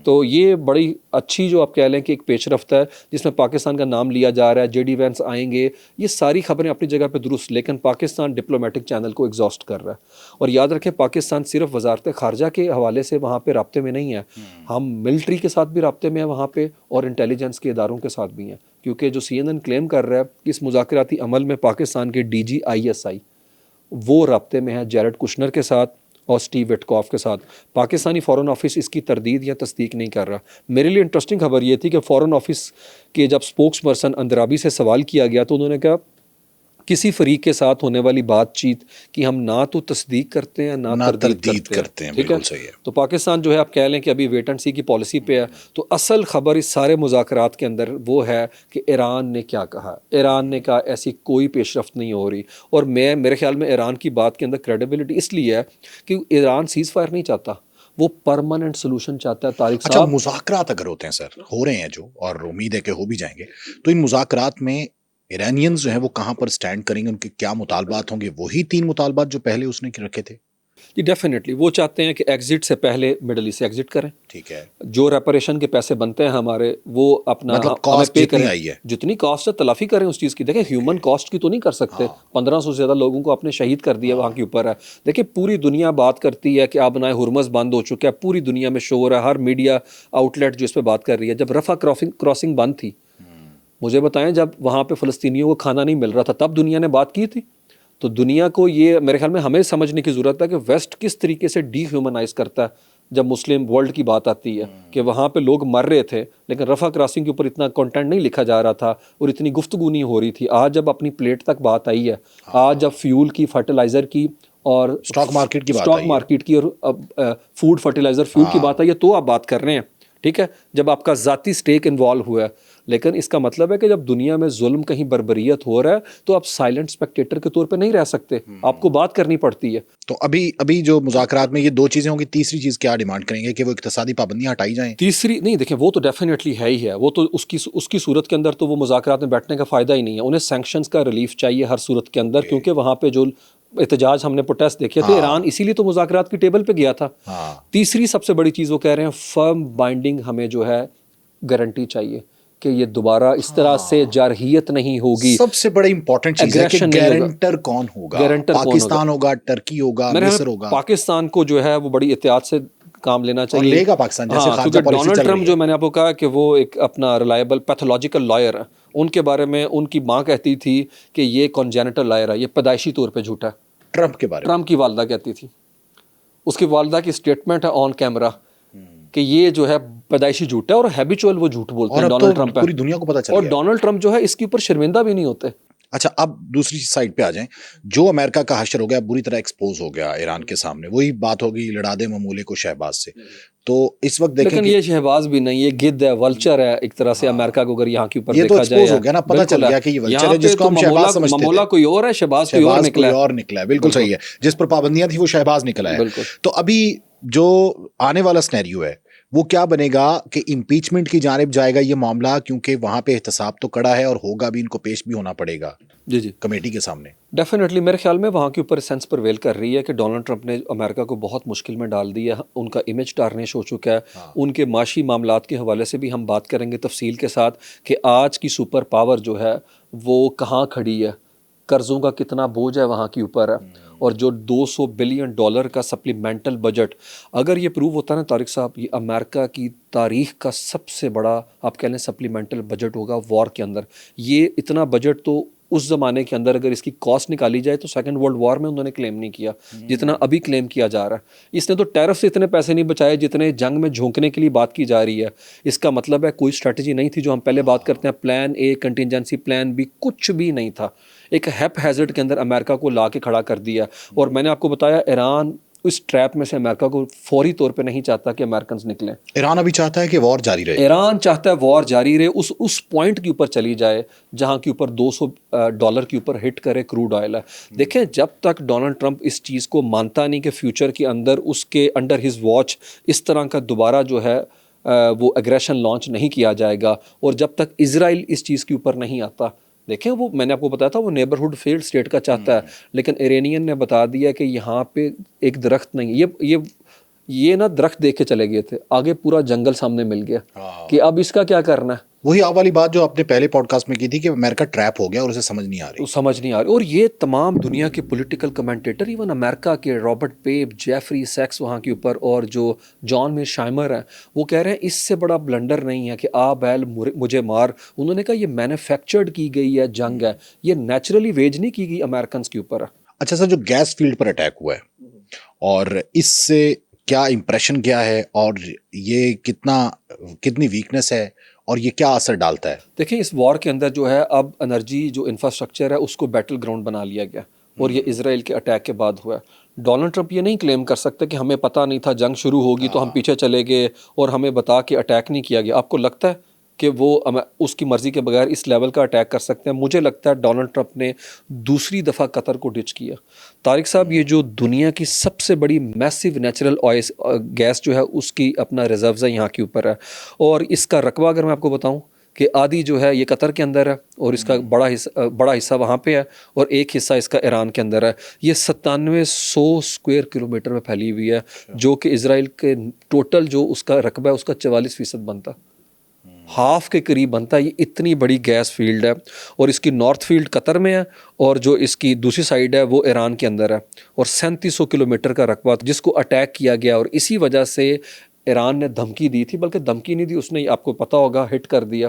تو یہ بڑی اچھی جو آپ کہہ لیں کہ ایک پیش رفت ہے جس میں پاکستان کا نام لیا جا رہا ہے. جے ڈی وینس آئیں گے, یہ ساری خبریں اپنی جگہ پہ درست, لیکن پاکستان ڈپلومیٹک چینل کو ایگزاسٹ کر رہا ہے. اور یاد رکھیں پاکستان صرف وزارت خارجہ کے حوالے سے وہاں پہ رابطے میں نہیں ہے, ہم ملٹری کے ساتھ بھی رابطے میں ہیں وہاں پہ, اور انٹیلیجنس کے اداروں کے ساتھ بھی ہیں. کیونکہ جو CNN کلیم کر رہا ہے کہ اس مذاکراتی عمل میں پاکستان کے DG ISI وہ رابطے میں ہے جیرڈ کشنر کے ساتھ اور سٹیو وٹکاف کے ساتھ. پاکستانی فورن آفس اس کی تردید یا تصدیق نہیں کر رہا. میرے لیے انٹرسٹنگ خبر یہ تھی کہ فورن آفس کے جب اسپوکس پرسن اندرابی سے سوال کیا گیا تو انہوں نے کہا کسی فریق کے ساتھ ہونے والی بات چیت کی ہم نہ تو تصدیق کرتے ہیں نہ تردید کرتے ہیں. بالکل صحیح ہے. تو پاکستان جو ہے آپ کہہ لیں کہ ابھی ویٹ اینڈ سی کی پالیسی پہ ہے. تو اصل خبر اس سارے مذاکرات کے اندر وہ ہے کہ ایران نے کیا کہا. ایران نے کہا ایسی کوئی پیش رفت نہیں ہو رہی, اور میرے خیال میں ایران کی بات کے اندر کریڈیبلٹی اس لیے ہے کہ ایران سیز فائر نہیں چاہتا, وہ پرماننٹ سولوشن چاہتا ہے. طارق اچھا, صاحب مذاکرات اگر ہوتے ہیں سر, ہو رہے ہیں جو, اور امید ہے کہ ہو بھی جائیں گے, تو ان مذاکرات میں ایرانینز جو ہیں وہ کہاں پر سٹینڈ کریں گے, ان کے کیا مطالبات ہوں گے؟ وہی 3 مطالبات جو پہلے اس نے رکھے تھے. جی ڈیفینیٹلی وہ چاہتے ہیں کہ ایگزٹ سے پہلے مڈل ایسٹ سے ایگزٹ کریں. ٹھیک ہے. جو ریپریشن کے پیسے بنتے ہیں ہمارے وہ اپنا مطلب کاسٹ پے جتنی کریں, آئی ہے جتنی کاسٹ ہے تلافی کریں اس چیز کی. دیکھیں ہیومن کاسٹ کی تو نہیں کر سکتے, 1500 سے زیادہ لوگوں کو آپ نے شہید کر دیا, وہاں کے اوپر ہے. دیکھیں پوری دنیا بات کرتی ہے کہ آبنائے ہرمز بند ہو چکا ہے, پوری دنیا میں شور ہے, ہر میڈیا آؤٹ لیٹ جو اس پہ بات کر رہی ہے. جب رفح کراسنگ بند تھی, مجھے بتائیں جب وہاں پہ فلسطینیوں کو کھانا نہیں مل رہا تھا, تب دنیا نے بات کی تھی. تو دنیا کو یہ میرے خیال میں ہمیں سمجھنے کی ضرورت ہے کہ ویسٹ کس طریقے سے ڈی ہیومنائز کرتا ہے جب مسلم ورلڈ کی بات آتی ہے, کہ وہاں پہ لوگ مر رہے تھے لیکن رفح کراسنگ کے اوپر اتنا کنٹینٹ نہیں لکھا جا رہا تھا اور اتنی گفتگو نہیں ہو رہی تھی. آج جب اپنی پلیٹ تک بات آئی ہے, آج جب فیول کی, فرٹیلائزر کی اور اسٹاک مارکیٹ کی اور فوڈ فرٹیلائزر فیول کی بات آئی ہے, تو آپ بات کر رہے ہیں. ٹھیک ہے, جب آپ کا ذاتی سٹیک انوالو ہوا ہے. لیکن اس کا مطلب ہے کہ جب دنیا میں ظلم کہیں بربریت ہو رہا ہے تو آپ سائلنٹ اسپیکٹیٹر کے طور پہ نہیں رہ سکتے, آپ کو بات کرنی پڑتی ہے. تو ابھی جو مذاکرات میں یہ 2 چیزیں ہوں گی, تیسری چیز کیا ڈیمانڈ کریں گے کہ وہ اقتصادی پابندیاں ہٹائی جائیں؟ تیسری نہیں, دیکھیں وہ تو ڈیفینیٹلی ہے ہی ہے, وہ تو اس کی صورت کے اندر تو وہ مذاکرات میں بیٹھنے کا فائدہ ہی نہیں ہے. انہیں سینکشنز کا ریلیف چاہیے ہر صورت کے اندر, کیونکہ وہاں پہ جو احتجاج ہم نے پروٹیسٹ دیکھے تھے, ایران اسی لیے تو مذاکرات کی ٹیبل پہ گیا تھا. تیسری سب سے بڑی چیز وہ کہہ رہے ہیں فرم بائنڈنگ, ہمیں جو ہے گارنٹی چاہیے کہ یہ دوبارہ اس طرح سے جارحیت نہیں ہوگی. سب سے بڑی امپورٹنٹ چیز ہے کہ گارنٹر کون ہوگا. پاکستان ہوگا, ٹرکی ہوگا, مصر ہوگا. پاکستان کو جو ہے وہ بڑی احتیاط سے کام لینا چاہیے. لے گا پاکستان, جیسے خارجہ پالیسی ڈونلڈ چل رہی ٹرمپ ہے. جو میں نے آپ کو کہا کہ وہ ایک اپنا ریلائبل پیتھولوجیکل لائر ہے, ان کے بارے میں ان کی ماں کہتی تھی کہ یہ کانجینیٹل لائر ہے, یہ پیدائشی طور پہ جھوٹا ہے. ٹرمپ کے بارے میں ٹرمپ کی والدہ کہتی تھی, اس کی والدہ کی اسٹیٹمنٹ ہے آن کیمرہ کہ یہ جو ہے پیدائشی جھوٹ ہے اور ہیبیچول وہ جھوٹ بولتے ہیں ڈونلڈ ٹرمپ. پوری دنیا کو پتہ چل گیا. اور ڈونلڈ ٹرمپ جو ہے اس کے اوپر شرمندہ بھی نہیں ہوتے. اچھا اب دوسری سائڈ پہ آ جائیں. جو امریکہ کا حشر ہو گیا بری طرح ایکسپوز ہو گیا ایران کے سامنے, وہی بات ہوگی لڑا دے ممولے کو شہباز سے. تو اس وقت دیکھیں لیکن کہ یہ شہباز بھی نہیں, یہ گد ہے, ولچر ہے ایک طرح سے امریکہ کو اگر یہاں کے اوپر یہ تو دیکھا جائے. ایکسپوز ہو گیا نا, پتہ چل گیا کہ یہ ولچر یہاں ہے جس پہ کو تو ہم شہباز سمجھتے تھے. ممولا کوئی اور ہے, شہباز کوئی اور شہباز نکلا کوئی ہے. اور نکلا ہے, بالکل صحیح ہے. جس پر پابندیاں تھیں وہ شہباز نکلا ہے. بالکل. تو ابھی جو آنے والا سینیریو ہے وہ کیا بنے گا کہ امپیچمنٹ کی جانب جائے گا یہ معاملہ, کیونکہ وہاں پہ احتساب تو کڑا ہے اور ہوگا بھی, ان کو پیش بھی ہونا پڑے گا جی جی کمیٹی کے سامنے. ڈیفینیٹلی میرے خیال میں وہاں کے اوپر سینس پرویل کر رہی ہے کہ ڈونلڈ ٹرمپ نے امریکہ کو بہت مشکل میں ڈال دیا ہے, ان کا امیج ٹارنش ہو چکا ہے. ان کے معاشی معاملات کے حوالے سے بھی ہم بات کریں گے تفصیل کے ساتھ کہ آج کی سپر پاور جو ہے وہ کہاں کھڑی ہے, قرضوں کا کتنا بوجھ ہے وہاں کے اوپر ہے, اور جو $200 بلین کا سپلیمنٹل بجٹ اگر یہ پروو ہوتا ہے نا طارق صاحب, یہ امریکہ کی تاریخ کا سب سے بڑا آپ کہہ لیں سپلیمنٹل بجٹ ہوگا وار کے اندر. یہ اتنا بجٹ تو اس زمانے کے اندر اگر اس کی کاسٹ نکالی جائے تو سیکنڈ ورلڈ وار میں انہوں نے کلیم نہیں کیا جتنا ابھی کلیم کیا جا رہا ہے. اس نے تو ٹیرف سے اتنے پیسے نہیں بچائے جتنے جنگ میں جھونکنے کے لیے بات کی جا رہی ہے. اس کا مطلب ہے کوئی اسٹریٹجی نہیں تھی, جو ہم پہلے بات کرتے ہیں plan a, contingency plan be, کچھ بھی نہیں تھا. ایک ہیپ ہیزرڈ کے اندر امریکہ کو لا کے کھڑا کر دیا. اور میں نے آپ کو بتایا ایران اس ٹریپ میں سے امریکہ کو فوری طور پہ نہیں چاہتا کہ امریکنز نکلیں. ایران ابھی چاہتا ہے کہ وار جاری رہے. ایران چاہتا ہے وار جاری رہے, اس پوائنٹ کے اوپر چلی جائے جہاں کے اوپر $200 کے اوپر ہٹ کرے کروڈ آئل ہے. دیکھیں جب تک ڈونلڈ ٹرمپ اس چیز کو مانتا نہیں کہ فیوچر کے اندر اس کے انڈر ہز واچ اس طرح کا دوبارہ جو ہے وہ اگریشن لانچ نہیں کیا جائے گا, اور جب تک اسرائیل اس چیز کے اوپر نہیں آتا. دیکھیں وہ میں نے آپ کو بتایا تھا وہ نیبرہڈ فیلڈ اسٹیٹ کا چاہتا ہے, لیکن ایرانین نے بتا دیا کہ یہاں پہ ایک درخت نہیں. یہ نا درخت دیکھ کے چلے گئے تھے, آگے پورا جنگل سامنے مل گیا کہ اب اس کا کیا کرنا ہے. وہی آپ والی بات جو آپ نے پہلے پوڈ کاسٹ میں کی تھی کہ امریکہ ٹریپ ہو گیا اور اسے سمجھ نہیں آ رہی. اور یہ تمام دنیا کے پولیٹیکل کمنٹیٹر, ایون امریکہ کے رابرٹ پیپ, جیفری سیکس وہاں کے اوپر, اور جو جان میر شائمر ہیں, وہ کہہ رہے ہیں اس سے بڑا بلنڈر نہیں ہے کہ آ بیل مجھے مار. انہوں نے کہا یہ مینوفیکچرڈ کی گئی ہے جنگ ہے, یہ نیچرلی ویج نہیں کی گئی امریکنز کے اوپر. اچھا سر, جو گیس فیلڈ پر اٹیک ہوا ہے اور اس سے کیا امپریشن کیا ہے, اور یہ کتنی ویکنس ہے, اور یہ کیا اثر ڈالتا ہے؟ دیکھیں اس وار کے اندر جو ہے اب انرجی جو انفراسٹرکچر ہے اس کو بیٹل گراؤنڈ بنا لیا گیا, اور یہ اسرائیل کے اٹیک کے بعد ہوا ہے. ڈونلڈ ٹرمپ یہ نہیں کلیم کر سکتے کہ ہمیں پتہ نہیں تھا جنگ شروع ہوگی تو ہم پیچھے چلے گئے اور ہمیں بتا کے اٹیک نہیں کیا گیا. آپ کو لگتا ہے کہ وہ اس کی مرضی کے بغیر اس لیول کا اٹیک کر سکتے ہیں؟ مجھے لگتا ہے ڈونلڈ ٹرمپ نے دوسری دفعہ قطر کو ڈچ کیا. طارق صاحب یہ جو دنیا کی سب سے بڑی میسیو نیچرل گیس جو ہے اس کی اپنا ریزروز ہے یہاں کے اوپر ہے, اور اس کا رقبہ اگر میں آپ کو بتاؤں کہ آدھی جو ہے یہ قطر کے اندر ہے, اور اس کا بڑا حصہ وہاں پہ ہے, اور ایک حصہ اس کا ایران کے اندر ہے. یہ 9700 اسکوائر کلومیٹر میں پھیلی ہوئی ہے, جو کہ اسرائیل کے ٹوٹل جو اس کا رقبہ ہے اس کا 44% بنتا, ہاف کے قریب بنتا ہے. یہ اتنی بڑی گیس فیلڈ ہے, اور اس کی نارتھ فیلڈ قطر میں ہے, اور جو اس کی دوسری سائڈ ہے وہ ایران کے اندر ہے, اور 3700 کلومیٹر کا رقبہ جس کو اٹیک کیا گیا. اور اسی وجہ سے ایران نے دھمکی دی تھی, بلکہ دھمکی نہیں دی, اس نے آپ کو پتہ ہوگا ہٹ کر دیا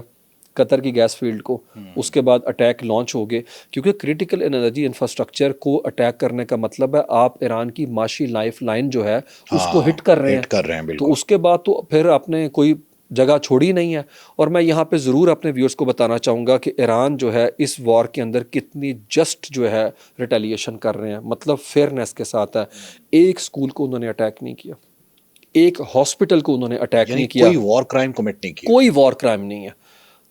قطر کی گیس فیلڈ کو. اس کے بعد اٹیک لانچ ہو گئے, کیونکہ کرٹیکل انرجی انفراسٹرکچر کو اٹیک کرنے کا مطلب ہے آپ ایران کی معاشی لائف لائن جو ہے اس کو ہٹ کر رہے ہیں. تو اس کے بعد تو پھر آپ نے کوئی جگہ چھوڑی نہیں ہے. اور میں یہاں پہ ضرور اپنے ویورز کو بتانا چاہوں گا کہ ایران جو ہے اس وار کے اندر کتنی جسٹ جو ہے ریٹیلیشن کر رہے ہیں, مطلب فیئرنیس کے ساتھ ہے. ایک سکول کو انہوں نے اٹیک نہیں کیا, ایک ہاسپٹل کو انہوں نے اٹیک نہیں کیا, کوئی وار کرائم کمٹ نہیں کیا, کوئی وار کرائم نہیں ہے.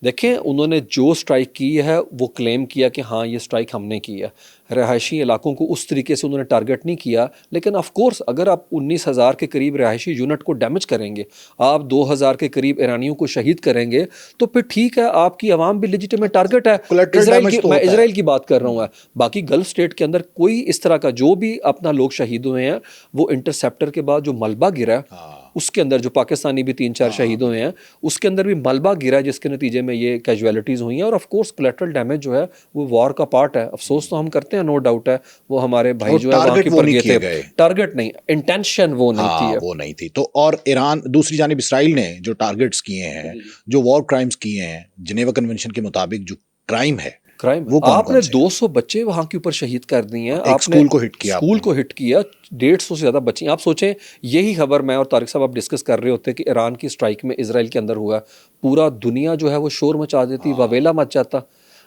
دیکھیں انہوں نے جو سٹرائک کی ہے وہ کلیم کیا کہ ہاں یہ سٹرائک ہم نے کی ہے. رہائشی علاقوں کو اس طریقے سے انہوں نے ٹارگٹ نہیں کیا, لیکن آف کورس اگر آپ 19,000 کے قریب رہائشی یونٹ کو ڈیمیج کریں گے, آپ 2,000 کے قریب ایرانیوں کو شہید کریں گے, تو پھر ٹھیک ہے آپ کی عوام بھی لیجیٹیمیٹ ٹارگٹ ہے. میں اسرائیل کی بات کر رہا ہوں, باقی گلف اسٹیٹ کے اندر کوئی اس طرح کا جو بھی اپنا لوگ شہید ہوئے ہیں وہ انٹرسیپٹر کے بعد جو ملبہ گرا اس کے اندر, جو پاکستانی بھی 3-4 شہید ہوئے ہیں اس کے اندر بھی ملبہ گرا, جس کے نتیجے میں یہ کیجویلٹیز ہوئی ہیں. اور آف کورس کولیٹرل ڈیمیج جو ہے وہ وار کا پارٹ ہے. افسوس تو ہم کرتے ہیں, نو ڈاؤٹ ہے, وہ ہمارے بھائی جو ہے وہاں کے اوپر گئے تھے, ٹارگٹ نہیں, انٹینشن وہ نہیں تھی. تو اور ایران دوسری جانب اسرائیل نے جو ٹارگٹس کیے ہیں, جو وار کرائمز کیے ہیں جنیوا کنونشن کے مطابق جو کرائم ہے, آپ نے 200 بچے وہاں کے اوپر شہید کر دیے ہیں, آپ نے اسکول کو ہٹ کیا, 150 سے زیادہ بچے. آپ سوچیں یہی خبر میں اور طارق صاحب آپ ڈسکس کر رہے ہوتے کہ ایران کی سٹرائک میں اسرائیل کے اندر ہوا, پورا دنیا جو ہے وہ شور مچا دیتی, واویلا مچ جاتا.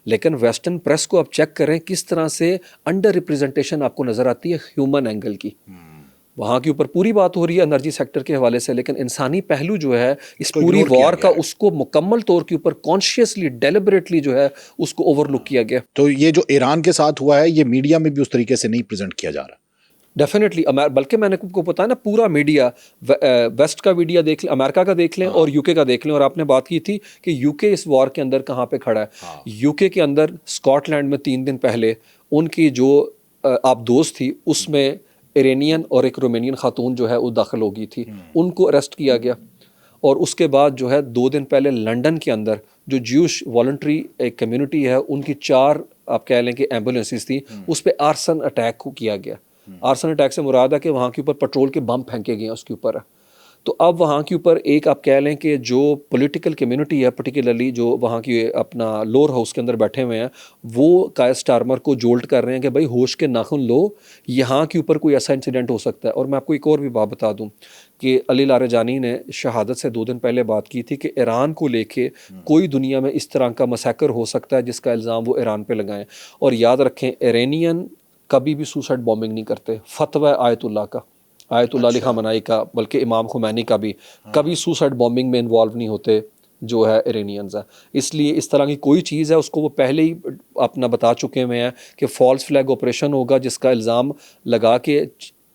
لیکن ویسٹرن پریس کو آپ چیک کریں کس طرح سے انڈر ریپرزنٹیشن آپ کو نظر آتی ہے ہیومن اینگل کی. وہاں کے اوپر پوری بات ہو رہی ہے انرجی سیکٹر کے حوالے سے، لیکن انسانی پہلو جو ہے اس پوری وار کا اس کو مکمل طور کے اوپر کانشیسلی ڈیلیبریٹلی جو ہے اس کو اوور لک کیا گیا. تو یہ جو ایران کے ساتھ ہوا ہے یہ میڈیا میں بھی اس طریقے سے نہیں پریزنٹ کیا جا رہا. ڈیفینیٹلی بلکہ میں نے آپ کو پتا ہے نا پورا میڈیا ویسٹ کا میڈیا دیکھ لیں، امریکہ کا دیکھ لیں اور یو کے کا دیکھ لیں. اور آپ نے بات کی تھی کہ یو کے اس وار کے اندر کہاں پہ کھڑا ہے. یو کے اندر اسکاٹ لینڈ میں 3 دن پہلے ان کی جو آپ دوست تھی اس میں ایرانین اور ایک رومینین خاتون جو ہے وہ داخل ہو گئی تھی، ان کو اریسٹ کیا گیا. اور اس کے بعد جو ہے 2 دن پہلے لنڈن کے اندر جو جیوش والنٹری ایک کمیونٹی ہے ان کی 4 آپ کہہ لیں کہ ایمبولینسز تھی، اس پہ آرسن اٹیک کو کیا گیا. آرسن اٹیک سے مراد ہے کہ وہاں کے اوپر پیٹرول کے بم پھینکے گئے ہیں اس کے اوپر. تو اب وہاں کے اوپر ایک آپ کہہ لیں کہ جو پولیٹیکل کمیونٹی ہے پرٹیکولرلی جو وہاں کی اپنا لور ہاؤس کے اندر بیٹھے ہوئے ہیں، وہ کائر سٹارمر کو جولٹ کر رہے ہیں کہ بھائی ہوش کے ناخن لو، یہاں کے اوپر کوئی ایسا انسیڈنٹ ہو سکتا ہے. اور میں آپ کو ایک اور بھی بات بتا دوں کہ علی لاریجانی نے شہادت سے 2 دن پہلے بات کی تھی کہ ایران کو لے کے کوئی دنیا میں اس طرح کا مسیکر ہو سکتا ہے جس کا الزام وہ ایران پہ لگائیں. اور یاد رکھیں ایرانین کبھی بھی سوسائڈ بومبنگ نہیں کرتے. فتویٰ آیت اللہ کا، آیت اللہ علی خامنائی کا، بلکہ امام خمینی کا بھی کبھی سوسائڈ بومبنگ میں انوالو نہیں ہوتے جو ہے ایرانینز ہیں. اس لیے اس طرح کی کوئی چیز ہے اس کو وہ پہلے ہی اپنا بتا چکے ہوئے ہیں کہ فالس فلیگ آپریشن ہوگا جس کا الزام لگا کے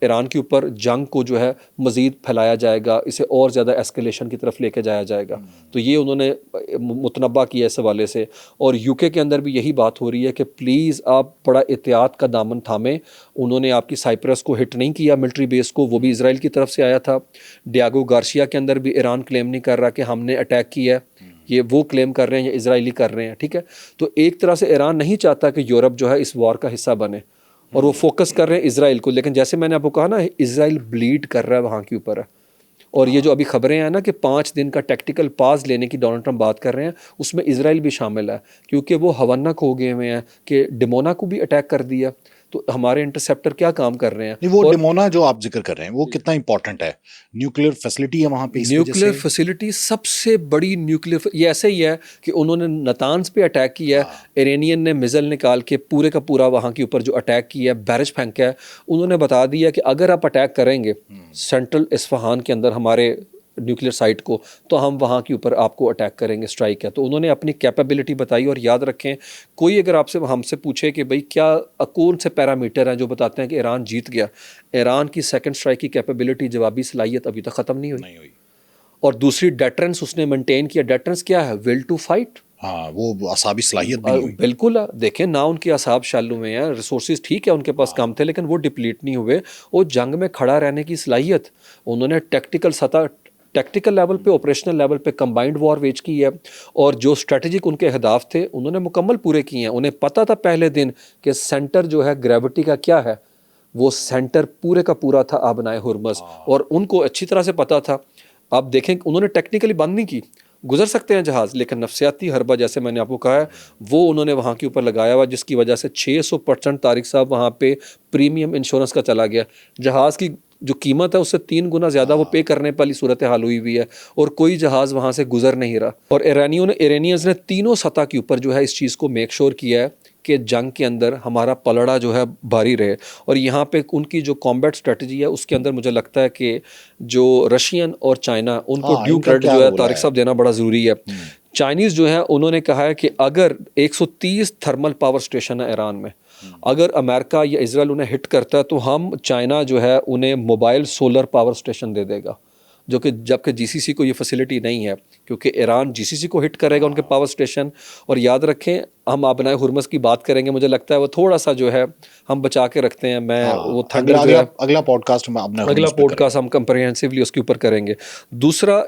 ایران کے اوپر جنگ کو جو ہے مزید پھیلایا جائے گا، اسے اور زیادہ ایسکیلیشن کی طرف لے کے جایا جائے گا. تو یہ انہوں نے متنبہ کیا اس حوالے سے. اور یو کے اندر بھی یہی بات ہو رہی ہے کہ پلیز آپ بڑا احتیاط کا دامن تھامیں. انہوں نے آپ کی سائپرس کو ہٹ نہیں کیا، ملٹری بیس کو، وہ بھی اسرائیل کی طرف سے آیا تھا. ڈیاگو گارشیا کے اندر بھی ایران کلیم نہیں کر رہا کہ ہم نے اٹیک کیا ہے، یہ وہ کلیم کر رہے ہیں یا اسرائیلی کر رہے ہیں. ٹھیک ہے، تو ایک طرح سے ایران نہیں چاہتا کہ یورپ جو ہے اس وار کا حصہ بنے اور وہ فوکس کر رہے ہیں اسرائیل کو. لیکن جیسے میں نے آپ کو کہا نا اسرائیل بلیڈ کر رہا ہے وہاں کے اوپر ہے. اور یہ جو ابھی خبریں ہیں نا کہ 5 دن کا ٹیکٹیکل پاز لینے کی ڈونلڈ ٹرمپ بات کر رہے ہیں، اس میں اسرائیل بھی شامل ہے کیونکہ وہ ہونک ہو گئے ہوئے ہیں کہ ڈمونا کو بھی اٹیک کر دیا. تو ہمارے انٹرسیپٹر کیا کام کر رہے ہیں؟ وہ ڈمونا جو آپ ذکر کر رہے ہیں وہ کتنا امپورٹنٹ ہے؟ نیوکلیر فیسلٹی ہے وہاں پہ. نیوکلیر فیسلٹی سب سے بڑی نیوکلیر، یہ ایسے ہی ہے کہ انہوں نے نتانز پہ اٹیک کیا ہے، ایرانین نے میزل نکال کے پورے کا پورا وہاں کے اوپر جو اٹیک کیا ہے، بیرج پھینکا ہے. انہوں نے بتا دیا کہ اگر آپ اٹیک کریں گے سینٹرل اصفہان کے اندر ہمارے نیوکلیر سائٹ کو تو ہم وہاں کے اوپر آپ کو اٹیک کریں گے، اسٹرائک ہے. تو انہوں نے اپنی کیپیبلٹی بتائی. اور یاد رکھیں کوئی اگر آپ سے ہم سے پوچھے کہ بھئی کیا کون سے پیرامیٹر ہیں جو بتاتے ہیں کہ ایران جیت گیا، ایران کی سیکنڈ اسٹرائک کی کیپیبلٹی، جوابی صلاحیت ابھی تک ختم نہیں ہوئی. اور دوسری ڈیٹرنس اس نے مینٹین کیا. ڈیٹرنس کیا ہے؟ Will to fight. ہاں، وہ اعصابی صلاحیت بھی ہوئی. بالکل. دیکھیں نہ ان کے اعصاب شالو میں ہیں، ریسورسز ٹھیک ہے ان کے پاس کم تھے لیکن وہ ڈپلیٹ نہیں ہوئے. وہ جنگ میں کھڑا رہنے کی صلاحیت انہوں نے ٹیکٹیکل لیول پہ، آپریشنل لیول پہ کمبائنڈ وار ویج کی ہے. اور جو اسٹریٹجک ان کے اہداف تھے انہوں نے مکمل پورے کیے ہیں. انہیں پتہ تھا پہلے دن کہ سینٹر جو ہے گریوٹی کا کیا ہے، وہ سینٹر پورے کا پورا تھا آبنائے ہرمز، اور ان کو اچھی طرح سے پتہ تھا. آپ دیکھیں انہوں نے ٹیکنیکلی بند نہیں کی، گزر سکتے ہیں جہاز، لیکن نفسیاتی حربہ جیسے میں نے آپ کو کہا ہے وہ انہوں نے وہاں کے اوپر لگایا ہوا، جس کی وجہ سے 600% طارق صاحب وہاں پہ پریمیم انشورنس کا چلا گیا. جہاز کی جو قیمت ہے اس سے 3 گنا زیادہ وہ پے کرنے والی صورتحال ہوئی ہے اور کوئی جہاز وہاں سے گزر نہیں رہا. اور ایرانیز نے تینوں سطح کے اوپر جو ہے اس چیز کو میک شور کیا ہے کہ جنگ کے اندر ہمارا پلڑا جو ہے بھاری رہے. اور یہاں پہ ان کی جو کامبیٹ اسٹریٹجی ہے اس کے اندر مجھے لگتا ہے کہ جو رشین اور چائنا ان کو ڈیو کریڈٹ جو ہے طارق صاحب دینا بڑا ضروری ہے. چائنیز جو ہیں انہوں نے کہا ہے کہ اگر 130 تھرمل پاور اسٹیشن ہے ایران میں، اگر امریکہ یا اسرائیل انہیں ہٹ کرتا ہے تو ہم چائنا جو ہے انہیں موبائل سولر پاور اسٹیشن دے دے گا، جو کہ جبکہ جی سی سی کو یہ فیسلٹی نہیں ہے کیونکہ ایران جی سی سی کو ہٹ کرے گا ان کے پاور اسٹیشن. اور یاد رکھیں ہم آبنائے ہرمز کی بات کریں گے، مجھے لگتا ہے وہ تھوڑا سا جو ہے ہم بچا کے رکھتے ہیں. میں وہ تھنڈر جو ہے اگلا پوڈ کاسٹ ہم کمپریہنسولی اس کے اوپر کریں گے. دوسرا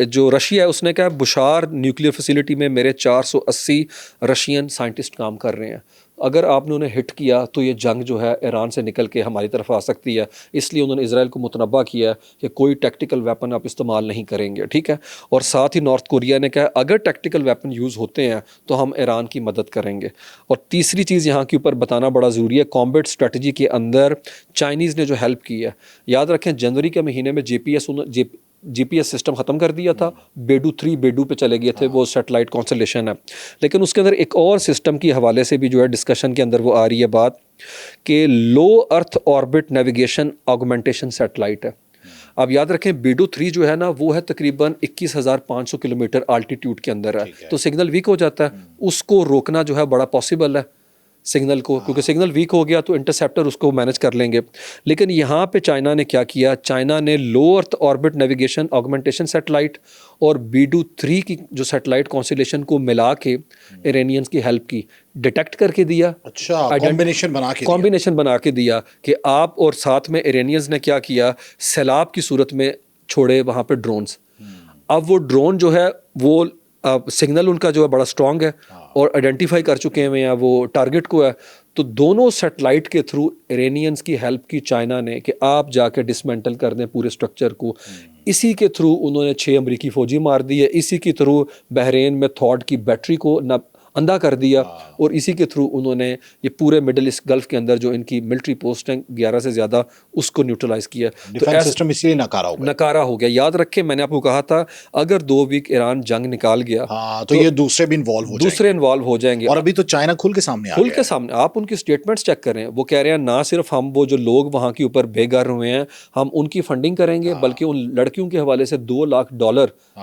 جو رشیا ہے اس نے کہا بشار نیوکلیر فیسلٹی میں میرے 480 رشین سائنٹسٹ کام کر رہے ہیں، اگر آپ نے انہیں ہٹ کیا تو یہ جنگ جو ہے ایران سے نکل کے ہماری طرف آ سکتی ہے. اس لیے انہوں نے اسرائیل کو متنبہ کیا ہے کہ کوئی ٹیکٹیکل ویپن آپ استعمال نہیں کریں گے. ٹھیک ہے. اور ساتھ ہی نارتھ کوریا نے کہا اگر ٹیکٹیکل ویپن یوز ہوتے ہیں تو ہم ایران کی مدد کریں گے. اور تیسری چیز یہاں کے اوپر بتانا بڑا ضروری ہے، کامبیٹ اسٹریٹجی کے اندر چائنیز نے جو ہیلپ کی ہے. یاد رکھیں جنوری کے مہینے میں جی پی ایس سسٹم ختم کر دیا تھا, بیڈو 3 بیڈو پہ چلے گئے تھے, وہ سیٹلائٹ کانسلیشن ہے. لیکن اس کے اندر ایک اور سسٹم کی حوالے سے بھی جو ہے ڈسکشن کے اندر وہ آ رہی ہے بات کہ لو ارتھ آربٹ نیویگیشن آگمنٹیشن سیٹلائٹ ہے. اب یاد رکھیں بیڈو 3 جو ہے نا وہ ہے تقریباً 21,500 کلومیٹر آلٹیٹیوڈ کے اندر ہے, تو سگنل ویک ہو جاتا ہے, اس کو روکنا جو ہے بڑا پاسبل ہے سگنل کو, کیونکہ سگنل ویک ہو گیا تو انٹرسیپٹر اس کو مینج کر لیں گے. لیکن یہاں پہ چائنا نے کیا کیا, چائنا نے لو ارتھ آربٹ نیویگیشن آگمنٹیشن سیٹلائٹ اور بیڈو 3 کی جو سیٹلائٹ کانسلیشن کو ملا کے ایرینینز کی ہیلپ کی, ڈیٹیکٹ کر کے دیا, اچھا کمبینیشن بنا کے دیا کہ آپ, اور ساتھ میں ایرینینز نے کیا کیا, سیلاب کی صورت میں چھوڑے وہاں پہ ڈرونز. اب وہ ڈرون جو ہے وہ سگنل ان کا جو ہے بڑا اسٹرانگ ہے اور آئیڈینٹیفائی کر چکے ہیں یا وہ ٹارگٹ کو ہے, تو دونوں سیٹلائٹ کے تھرو ایرینینز کی ہیلپ کی چائنا نے کہ آپ جا کے ڈسمینٹل کر دیں پورے اسٹرکچر کو. اسی کے تھرو انہوں نے 6 امریکی فوجی مار دیے, اسی کے تھرو بحرین میں تھاڈ کی بیٹری کو اندھا کر دیا, اور اسی کے تھرو انہوں نے یہ پورے مڈل ایسٹ گلف کے اندر جو ان کی ملٹری پوسٹ ہیں 11 سے زیادہ اس کو نیوٹرلائز کیا. ڈیفنس سسٹم اس لیے ناکارہ ہو گیا. یاد رکھیں میں نے آپ کو کہا تھا اگر 2 ویک ایران جنگ نکال گیا تو یہ دوسرے بھی انوالو ہو جائیں گے. اور ابھی تو چائنا کھل کے سامنے آپ ان کی سٹیٹمنٹس چیک کریں, وہ کہہ رہے ہیں نہ صرف ہم وہ جو لوگ وہاں کے اوپر بے گھر ہوئے ہیں ہم ان کی فنڈنگ کریں گے, بلکہ ان لڑکیوں کے حوالے سے $2 لاکھ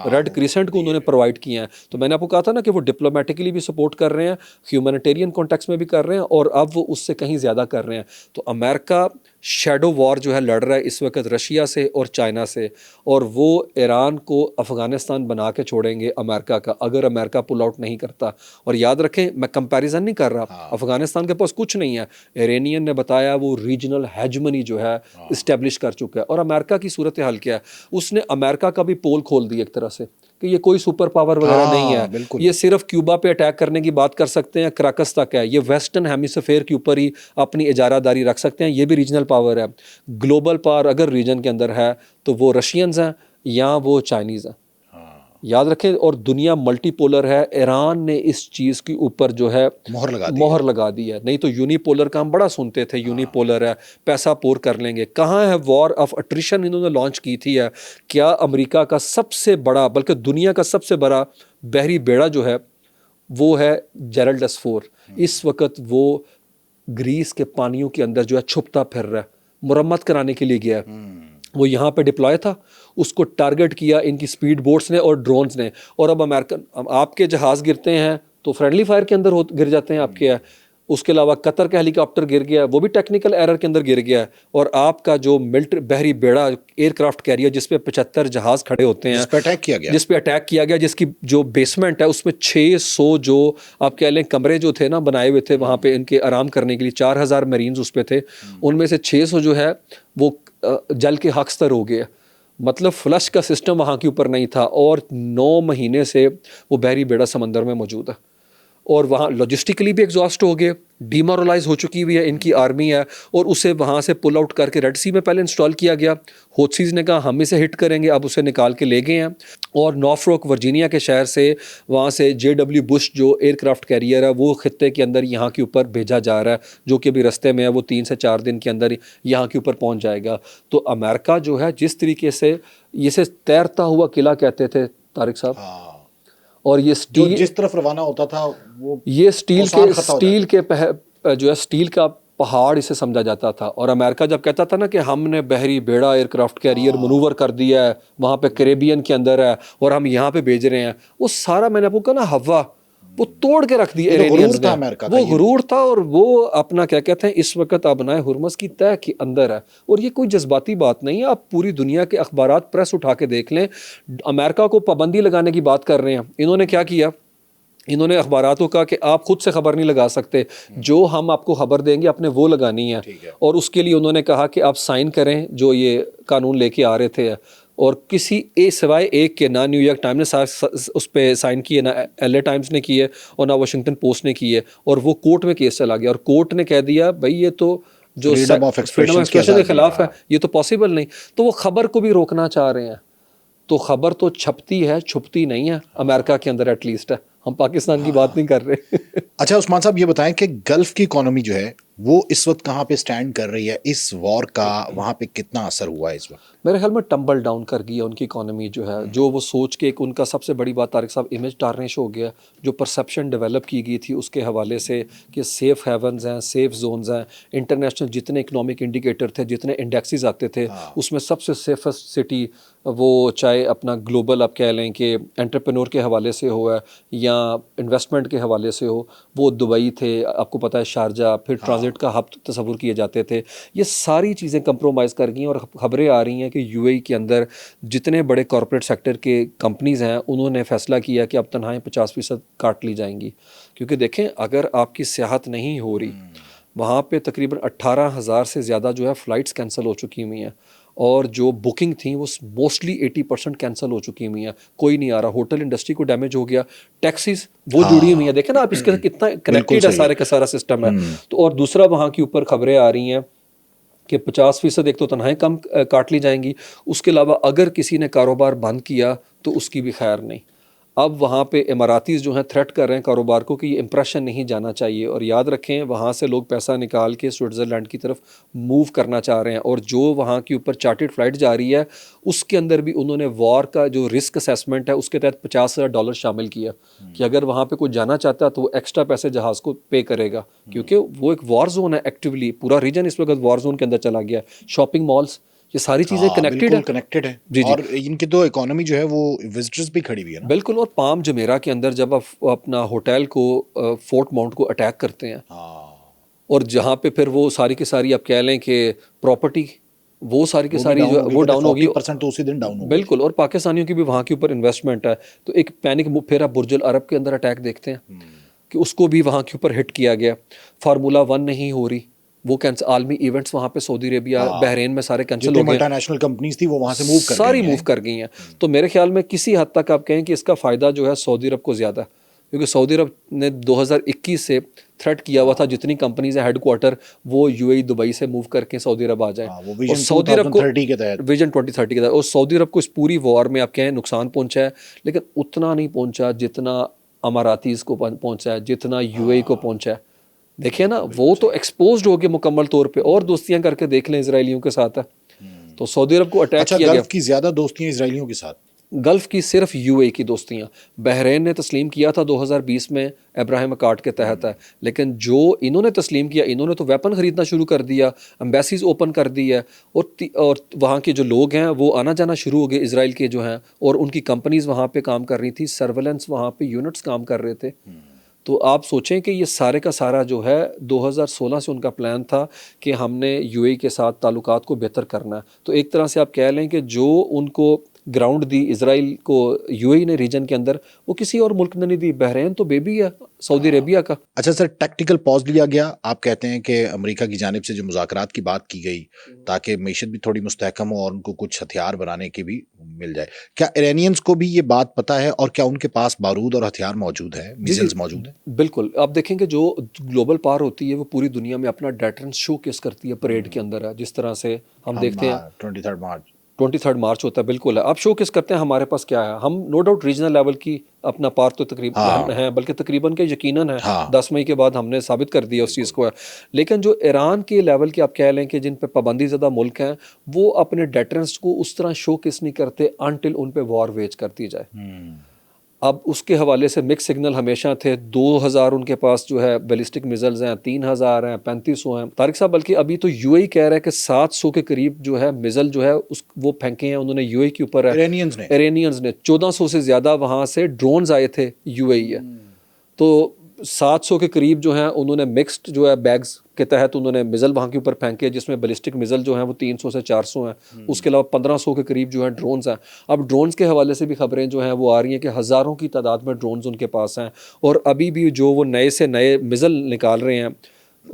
ریڈ کریسنٹ کو انہوں نے پرووائڈ کیے ہیں. تو میں نے آپ کو کہا تھا نا کہ وہ ڈپلومیٹکلی بھی سپورٹ کر رہے ہیں, ہیومینیٹیرین کانٹیکس میں بھی کر رہے ہیں, اور اب وہ اس سے کہیں زیادہ کر رہے ہیں. تو امریکہ شیڈو وار جو ہے لڑ رہا ہے اس وقت رشیا سے اور چائنا سے, اور وہ ایران کو افغانستان بنا کے چھوڑیں گے امریکہ کا اگر امریکہ پل آؤٹ نہیں کرتا. اور یاد رکھیں میں کمپیریزن نہیں کر رہا, افغانستان کے پاس کچھ نہیں ہے, ایرینین نے بتایا وہ ریجنل ہیجمنی جو ہے اسٹیبلش کر چکا ہے. اور امریکہ کی صورتحال کیا ہے, اس نے امریکہ کا بھی پول کھول دی ایک طرح سے کہ یہ کوئی سپر پاور وغیرہ نہیں ہے, یہ صرف کیوبا پہ اٹیک کرنے کی بات کر سکتے ہیں, کراکس تک ہے, یہ ویسٹرن ہیمیسفیئر کے اوپر ہی اپنی اجارہ داری رکھ سکتے ہیں, یہ بھی ریجنل پاور ہے. گلوبل پاور اگر ریجن کے اندر ہے تو وہ رشینز ہیں یا وہ چائنیز ہیں. یاد رکھیں, اور دنیا ملٹی پولر ہے, ایران نے اس چیز کے اوپر جو ہے مہر لگا دی ہے. نہیں تو یونی پولر کا ہم بڑا سنتے تھے, یونی پولر ہے پیسہ پور کر لیں گے. کہاں ہے وار آف اٹریشن انہوں نے لانچ کی تھی ہے. کیا امریکہ کا سب سے بڑا بلکہ دنیا کا سب سے بڑا بحری بیڑا جو ہے وہ ہے جیرلڈ S4. اس وقت وہ گریس کے پانیوں کے اندر جو ہے چھپتا پھر رہا ہے, مرمت کرانے کے لیے گیا ہے. وہ یہاں پہ ڈپلوائے تھا, اس کو ٹارگٹ کیا ان کی سپیڈ بوٹس نے اور ڈرونز نے. اور اب امریکن آپ کے جہاز گرتے ہیں تو فرینڈلی فائر کے اندر گر جاتے ہیں آپ کے. اس کے علاوہ قطر کا ہیلی کاپٹر گر گیا, وہ بھی ٹیکنیکل ایرر کے اندر گر گیا ہے. اور آپ کا جو ملٹری بحری بیڑا ایئر کرافٹ کیریئر جس پہ 75 جہاز کھڑے ہوتے ہیں, جس پہ اٹیک کیا گیا, جس کی جو بیسمنٹ ہے اس میں 600 جو آپ کہہ لیں کمرے جو تھے نا بنائے ہوئے تھے وہاں پہ ان کے آرام کرنے کے لیے, 4000 میرینز اس پہ تھے, ان میں سے 600 جو ہے وہ جل کے خاکستر ہو گئے. مطلب فلش کا سسٹم وہاں کے اوپر نہیں تھا, اور 9 مہینے سے وہ بحری بیڑا سمندر میں موجود ہے. اور وہاں لاجسٹکلی بھی ایگزاسٹ ہو گئے, ڈیمورلائز ہو چکی ہوئی ہے ان کی آرمی ہے, اور اسے وہاں سے پل آؤٹ کر کے ریڈ سی میں پہلے انسٹال کیا گیا. ہوتھیز نے کہا ہم اسے ہٹ کریں گے, اب اسے نکال کے لے گئے ہیں. اور نارفروک ورجینیا کے شہر سے وہاں سے JW بش جو ایئر کرافٹ کیریئر ہے وہ خطے کے اندر یہاں کے اوپر بھیجا جا رہا ہے, جو کہ ابھی رستے میں ہے, وہ 3 سے 4 دن کے اندر یہاں کے اوپر پہنچ جائے گا. تو امریکہ جو ہے جس طریقے سے اسے تیرتا ہوا قلعہ کہتے تھے طارق صاحب, اور یہ سٹیل جس طرف روانہ ہوتا تھا وہ یہ سٹیل کا پہاڑ اسے سمجھا جاتا تھا. اور امریکہ جب کہتا تھا نا کہ ہم نے بحری بیڑا ایئر کرافٹ کیریئر منور کر دیا ہے وہاں پہ کریبین کے اندر ہے اور ہم یہاں پہ بھیج رہے ہیں, وہ سارا میں نے آپ کو کہا نا ہوا وہ توڑ کے رکھ دیا ایرینینز نے. وہ غرور تھا, اور وہ اپنا کیا کہتے ہیں اس وقت ابنائے ہرمز کی تہ کے اندر ہے. اور یہ کوئی جذباتی بات نہیں ہے, آپ پوری دنیا کے اخبارات پریس اٹھا کے دیکھ لیں, امریکہ کو پابندی لگانے کی بات کر رہے ہیں. انہوں نے کیا کیا, انہوں نے اخبارات کو کہا کہ آپ خود سے خبر نہیں لگا سکتے, جو ہم آپ کو خبر دیں گے اپنے وہ لگانی ہے. اور اس کے لیے انہوں نے کہا کہ آپ سائن کریں جو یہ قانون لے کے آ رہے تھے, اور کسی سوائے ایک کے, نہ نیو یارک ٹائمز نے اس پہ سائن کیے, نہ LA ٹائمز نے کیے, اور نہ واشنگٹن پوسٹ نے کیے. اور وہ کورٹ میں کیس چلا گیا, اور کورٹ نے کہہ دیا بھائی یہ تو جو فریڈم آف ایکسپریشن کے خلاف ہے, یہ تو پاسبل نہیں. تو وہ خبر کو بھی روکنا چاہ رہے ہیں. تو خبر تو چھپتی ہے, چھپتی نہیں ہے امریکہ کے اندر ایٹ لیسٹ ہے. ہم پاکستان کی بات نہیں کر رہے. اچھا عثمان صاحب یہ بتائیں کہ گلف کی اکانومی جو ہے وہ اس وقت کہاں پہ سٹینڈ کر رہی ہے؟ اس وار کا وہاں پہ کتنا اثر ہوا ہے اس وقت؟ میرے خیال میں ٹمبل ڈاؤن کر گئی ہے ان کی اکانومی جو ہے، جو وہ سوچ کے ایک ان کا سب سے بڑی بات طارق صاحب امیج ٹارنش ہو گیا، جو پرسیپشن ڈیولپ کی گئی تھی اس کے حوالے سے کہ سیف ہیونز ہیں، سیف زونز ہیں، انٹرنیشنل جتنے اکنامک انڈیکیٹر تھے، جتنے انڈیکسز آتے تھے اس میں سب سے سیفسٹ سٹی وہ چاہے اپنا گلوبل آپ کہہ لیں کہ انٹرپرینور کے حوالے سے ہو ہے یا انویسٹمنٹ کے حوالے سے ہو، وہ دبئی تھے، آپ کو پتہ ہے شارجہ، پھر ٹرانزٹ کا ہب تصور کیے جاتے تھے. یہ ساری چیزیں کمپرومائز کر گئی ہیں، اور خبریں آ رہی ہیں کہ یو اے کے اندر جتنے بڑے کارپوریٹ سیکٹر کے کمپنیز ہیں انہوں نے فیصلہ کیا کہ اب تنہائیں 50% کاٹ لی جائیں گی. کیونکہ دیکھیں اگر آپ کی سیاحت نہیں ہو رہی، وہاں پہ تقریباً 18,000 سے زیادہ جو ہے فلائٹس کینسل ہو چکی ہوئی ہیں، اور جو بکنگ تھیں وہ موسٹلی 80% کینسل ہو چکی ہوئی ہیں، کوئی نہیں آ رہا. ہوٹل انڈسٹری کو ڈیمیج ہو گیا، ٹیکسیز وہ جڑی ہوئی ہیں، دیکھیں نا آپ اس کے ساتھ کتنا کنیکٹڈ ہے سارے کا سارا سسٹم ہے. تو اور دوسرا وہاں کے اوپر خبریں آ رہی ہیں کہ 50% ایک تو تنہائیں کم کاٹ لی جائیں گی، اس کے علاوہ اگر کسی نے کاروبار بند کیا تو اس کی بھی خیر نہیں. اب وہاں پہ اماراتیز جو ہیں تھریٹ کر رہے ہیں کاروبار کو کہ یہ امپریشن نہیں جانا چاہیے، اور یاد رکھیں وہاں سے لوگ پیسہ نکال کے سوئٹزرلینڈ کی طرف موو کرنا چاہ رہے ہیں، اور جو وہاں کے اوپر چارٹرڈ فلائٹ جا رہی ہے اس کے اندر بھی انہوں نے وار کا جو رسک اسیسمنٹ ہے اس کے تحت $50,000 شامل کیا کہ اگر وہاں پہ کوئی جانا چاہتا ہے تو وہ ایکسٹرا پیسے جہاز کو پے کرے گا، کیونکہ وہ ایک وار زون ہے. ایکٹیولی پورا ریجن اس وقت وار زون کے اندر چلا گیا. شاپنگ مالز یہ ساری چیزیں کنیکٹڈ ہے. جی اور ان کی تو اکانومی جو ہے وہ وزٹرز بھی کھڑی ہوئی ہے نا. بالکل. اور پام جمیرہ کے اندر جب آپ اپنا ہوٹل کو فورٹ ماؤنٹ کو اٹیک کرتے ہیں، اور جہاں پہ پھر وہ ساری کی ساری آپ کہہ لیں کہ پراپرٹی وہ ساری کی ساری جو وہ ڈاؤن ہوگی، 40% تو اسی دن ڈاؤن ہوگی. بالکل. اور پاکستانیوں کی بھی وہاں کے اوپر انویسٹمنٹ ہے، تو ایک پینک پھر آپ برج العرب کے اندر اٹیک دیکھتے ہیں کہ اس کو بھی وہاں کے اوپر ہٹ کیا گیا. فارمولا 1 نہیں ہو رہی، وہ عالمی ایونٹس وہاں پہ سعودی عربیہ بحرین میں سارے کینسل ہو گئے، ملٹی نیشنل کمپنیز تھی وہ وہاں سے ساری موو کر گئی ہیں. تو میرے خیال میں کسی حد تک آپ کہیں کہ اس کا فائدہ جو ہے سعودی عرب کو زیادہ ہے، کیونکہ سعودی عرب نے 2021 سے تھریٹ کیا ہوا تھا جتنی کمپنیز ہیں ہیڈ کوارٹر وہ یو اے دبئی سے موو کر کے سعودی عرب آ جائیں، اور سعودی عرب کو ویژن 2030 کے تحت، اور سعودی عرب کو اس پوری وار میں آپ کہیں نقصان پہنچا ہے، لیکن اتنا نہیں پہنچا جتنا اماراتیز کو پہنچا ہے، جتنا یو اے کو پہنچا ہے. دیکھیں نا وہ تو ایکسپوزڈ ہو گیا مکمل طور پہ، اور دوستیاں کر کے دیکھ لیں اسرائیلیوں کے ساتھ ہے. تو سعودی عرب کو اٹیک کیا گیا. گلف کی زیادہ دوستیاں اسرائیلیوں کے ساتھ، گلف کی صرف یو اے کی دوستیاں. بحرین نے تسلیم کیا تھا 2020 میں ابراہیم اکارڈ کے تحت ہے، لیکن جو انہوں نے تسلیم کیا انہوں نے تو ویپن خریدنا شروع کر دیا، امبیسیز اوپن کر دی ہے، اور وہاں کے جو لوگ ہیں وہ آنا جانا شروع ہو گئے اسرائیل کے جو ہیں، اور ان کی کمپنیز وہاں پہ کام کر رہی تھی، سرویلنس وہاں پہ یونٹس کام کر رہے تھے. تو آپ سوچیں کہ یہ سارے کا سارا جو ہے 2016 سے ان کا پلان تھا کہ ہم نے یو اے کے ساتھ تعلقات کو بہتر کرنا ہے. تو ایک طرح سے آپ کہہ لیں کہ جو ان کو گراؤنڈ دی اسرائیل کو یو اے نے ریجن کے اندر، وہ کسی اور ملک نے نہیں دی. بحرین تو بیبی ہے سعودی عربیہ کا. اچھا سر، ٹیکٹیکل پاز لیا گیا. آپ کہتے ہیں کہ امریکہ کی جانب سے جو مذاکرات کی بات کی گئی تاکہ معیشت بھی تھوڑی مستحکم ہو اور ان کو کچھ ہتھیار بنانے کی بھی مل جائے، کیا ایرانیئنس کو بھی یہ بات پتہ ہے، اور کیا ان کے پاس بارود اور ہتھیار موجود ہے، میزائلز موجود ہیں؟ بالکل. آپ دیکھیں کہ جو گلوبل پاور ہوتی ہے وہ پوری دنیا میں اپنا ڈیٹرنس شو کیس کرتی ہے پریڈ کے اندر ہے. جس طرح سے ہم دیکھتے ہیں 23 مارچ ہوتا ہے، بالکل ہے. آپ شو کیس کرتے ہیں ہمارے پاس کیا ہے. ہم نو ڈاؤٹ ریجنل لیول کی اپنا پار تو تقریباً ہیں، بلکہ تقریباً کہ یقیناً ہے 10 مئی کے بعد ہم نے ثابت کر دیا اس چیز کو ہے. لیکن جو ایران کے لیول کے آپ کہہ لیں کہ جن پہ پابندی زدہ ملک ہیں، وہ اپنے ڈیٹرنس کو اس طرح شو کیس نہیں کرتے انٹل ان پہ وار ویج کر دی جائے. اب اس کے حوالے سے مکس سگنل ہمیشہ تھے. 2000 ان کے پاس جو ہے بیلسٹک میزائلز ہیں، 3000 ہیں، 3500 ہیں طارق صاحب. بلکہ ابھی تو یو اے کہہ رہا ہے کہ 700 کے قریب جو ہے میزائل جو ہے وہ پھینکے ہیں انہوں نے یو اے کے اوپر ہے. ایرانیئنز نے 1400 سے زیادہ وہاں سے ڈرونز آئے تھے یو اے ہے. تو 700 کے قریب جو ہیں انہوں نے مکسڈ جو ہے بیگز کے تحت انہوں نے میزل وہاں کے اوپر پھینکے، جس میں بیلسٹک میزل جو ہیں وہ 300 سے 400 ہیں. اس کے علاوہ 1500 کے قریب جو ہیں ڈرونز ہیں. اب ڈرونز کے حوالے سے بھی خبریں جو ہیں وہ آ رہی ہیں کہ ہزاروں کی تعداد میں ڈرونز ان کے پاس ہیں، اور ابھی بھی جو وہ نئے سے نئے میزل نکال رہے ہیں.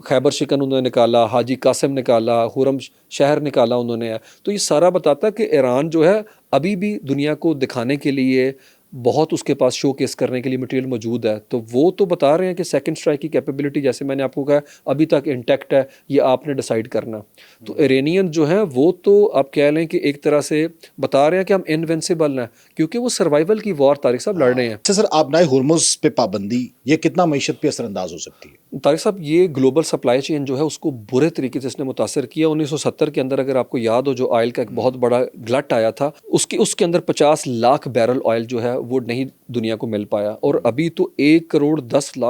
خیبر شکن انہوں نے نکالا، حاجی قاسم نکالا، خرم شہر نکالا انہوں نے. تو یہ سارا بتاتا ہے کہ ایران جو ہے ابھی بھی دنیا کو دکھانے کے لیے بہت اس کے پاس شو کیس کرنے کے لیے مٹیریل موجود ہے. تو وہ تو بتا رہے ہیں کہ سیکنڈ اسٹرائک کی کیپیبلٹی جیسے میں نے آپ کو کہا ابھی تک انٹیکٹ ہے، یہ آپ نے ڈیسائیڈ کرنا. تو ایرانین جو ہیں وہ تو آپ کہہ لیں کہ ایک طرح سے بتا رہے ہیں کہ ہم انوینسیبل ہیں، کیونکہ وہ سروائیول کی وار طارق صاحب لڑ رہے ہیں. اچھا سر، آپ نئے ہرمز پہ پابندی یہ کتنا معیشت پہ اثر انداز ہو سکتی ہے؟ طارق صاحب یہ گلوبل سپلائی چین جو ہے اس کو برے طریقے سے اس نے متاثر کیا. 1970 کے اندر اگر آپ کو یاد ہو جو آئل کا ایک بہت بڑا گلٹ آیا تھا, اس کے اندر 50 لاکھ بیرل آئل جو ہے وہ نہیں دنیا کو مل پایا, اور ابھی تو 1.10 کروڑ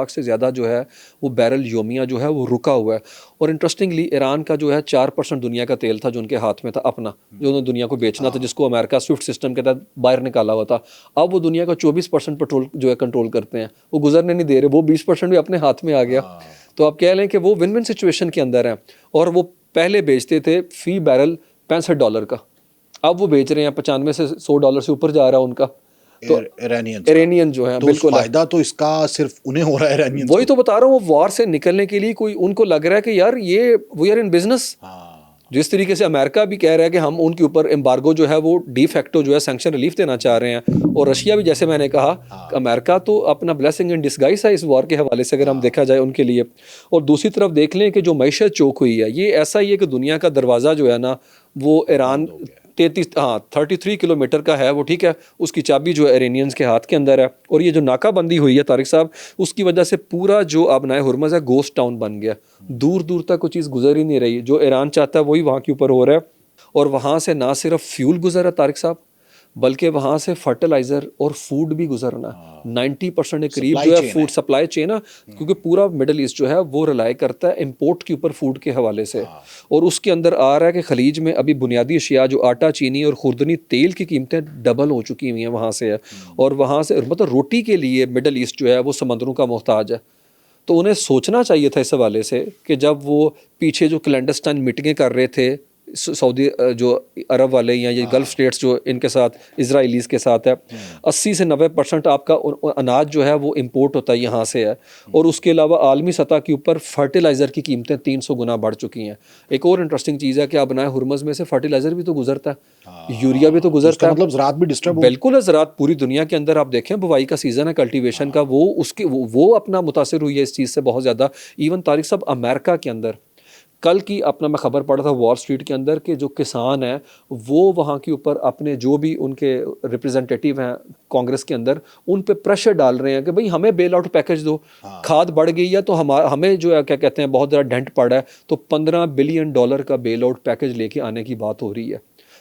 سے زیادہ جو ہے وہ بیرل یومیہ جو ہے وہ رکا ہوا ہے. اور انٹرسٹنگلی ایران کا جو ہے 4% دنیا کا تیل تھا جو ان کے ہاتھ میں تھا اپنا, جو انہوں نے دنیا کو بیچنا تھا, جس کو امریکہ سوئفٹ سسٹم کے تحت باہر نکالا ہوا تھا. اب وہ دنیا کا 24% پیٹرول جو ہے کنٹرول کرتے ہیں, وہ گزرنے نہیں دے رہے, وہ 20% بھی اپنے ہاتھ میں آ گیا. تو آپ کہہ لیں کہ وہ ون ون سچویشن کے اندر ہیں. اور وہ پہلے بیچتے تھے فی بیرل $65 کا, اب وہ بیچ رہے ہیں 95 سے $100 سے اوپر جا رہا ہے ان کا. تو ایرانین جو ہے بالکل فائدہ تو اس کا صرف انہیں ہو رہا ہے ایرانین. وہی تو بتا رہا ہوں, وہ وار سے نکلنے کے لیے کوئی ان کو لگ رہا ہے کہ یار یہ وی آر ان بزنس. جس طریقے سے امریکہ بھی کہہ رہا ہے کہ ہم ان کے اوپر امبارگو جو ہے وہ ڈی فیکٹو جو ہے سینکشن ریلیف دینا چاہ رہے ہیں, اور رشیا بھی, جیسے میں نے کہا, امریکہ تو اپنا بلیسنگ ان ڈسگائز ہے اس وار کے حوالے سے اگر ہم دیکھا جائے ان کے لیے. اور دوسری طرف دیکھ لیں کہ جو معیشت چوک ہوئی ہے, یہ ایسا ہی ہے کہ دنیا کا دروازہ جو ہے نا وہ ایران 33 کلومیٹر کا ہے وہ, ٹھیک ہے, اس کی چابی جو ہے ایرانینز کے ہاتھ کے اندر ہے. اور یہ جو ناکہ بندی ہوئی ہے طارق صاحب, اس کی وجہ سے پورا جو آبنائے ہرمز ہے گوسٹ ٹاؤن بن گیا. دور دور تک کوئی چیز گزر ہی نہیں رہی, جو ایران چاہتا ہے وہی وہاں کے اوپر ہو رہا ہے. اور وہاں سے نہ صرف فیول گزر ہے طارق صاحب, بلکہ وہاں سے فرٹیلائزر اور فوڈ بھی گزرنا. 90% کے قریب جو ہے فوڈ سپلائی چین ہے, کیونکہ پورا مڈل ایسٹ جو ہے وہ ریلائی کرتا ہے امپورٹ کے اوپر فوڈ کے حوالے سے. اور اس کے اندر آ رہا ہے کہ خلیج میں ابھی بنیادی اشیاء جو آٹا, چینی اور خوردنی تیل کی قیمتیں ڈبل ہو چکی ہوئی ہیں وہاں سے. اور وہاں سے مطلب روٹی کے لیے مڈل ایسٹ جو ہے وہ سمندروں کا محتاج ہے. تو انہیں سوچنا چاہیے تھا اس حوالے سے کہ جب وہ پیچھے جو کلینڈسٹائن میٹنگیں کر رہے تھے سعودی جو عرب والے یا یہ گلف سٹیٹس جو ان کے ساتھ اسرائیلیز کے ساتھ ہے, 80 سے 90% آپ کا اناج جو ہے وہ امپورٹ ہوتا ہے یہاں سے ہے. اور اس کے علاوہ عالمی سطح کے اوپر فرٹیلائزر کی قیمتیں 300 گنا بڑھ چکی ہیں. ایک اور انٹرسٹنگ چیز ہے کہ آبنائے ہرمز میں سے فرٹیلائزر بھی تو گزرتا ہے, یوریا بھی تو گزرتا ہے, مطلب زراعت بھی ڈسٹرب. بالکل ہے, زراعت پوری دنیا کے اندر آپ دیکھیں بوائی کا سیزن ہے, کلٹیویشن کا, وہ اپنا متاثر ہوئی ہے اس چیز سے بہت زیادہ. ایون طارق صاحب امریکہ کے اندر کل کی اپنا میں خبر پڑھا تھا وال اسٹریٹ کے اندر کہ جو کسان ہیں وہ وہاں کے اوپر اپنے جو بھی ان کے ریپرزنٹیٹیو ہیں کانگریس کے اندر, ان پہ پریشر ڈال رہے ہیں کہ بھئی ہمیں بیل آؤٹ پیکج دو. کھاد بڑھ گئی ہے تو ہمیں جو ہے کیا کہتے ہیں بہت زیادہ ڈنٹ پڑا ہے, تو $15 بلین کا بیل آؤٹ پیکج لے کے آنے کی بات ہو رہی ہے.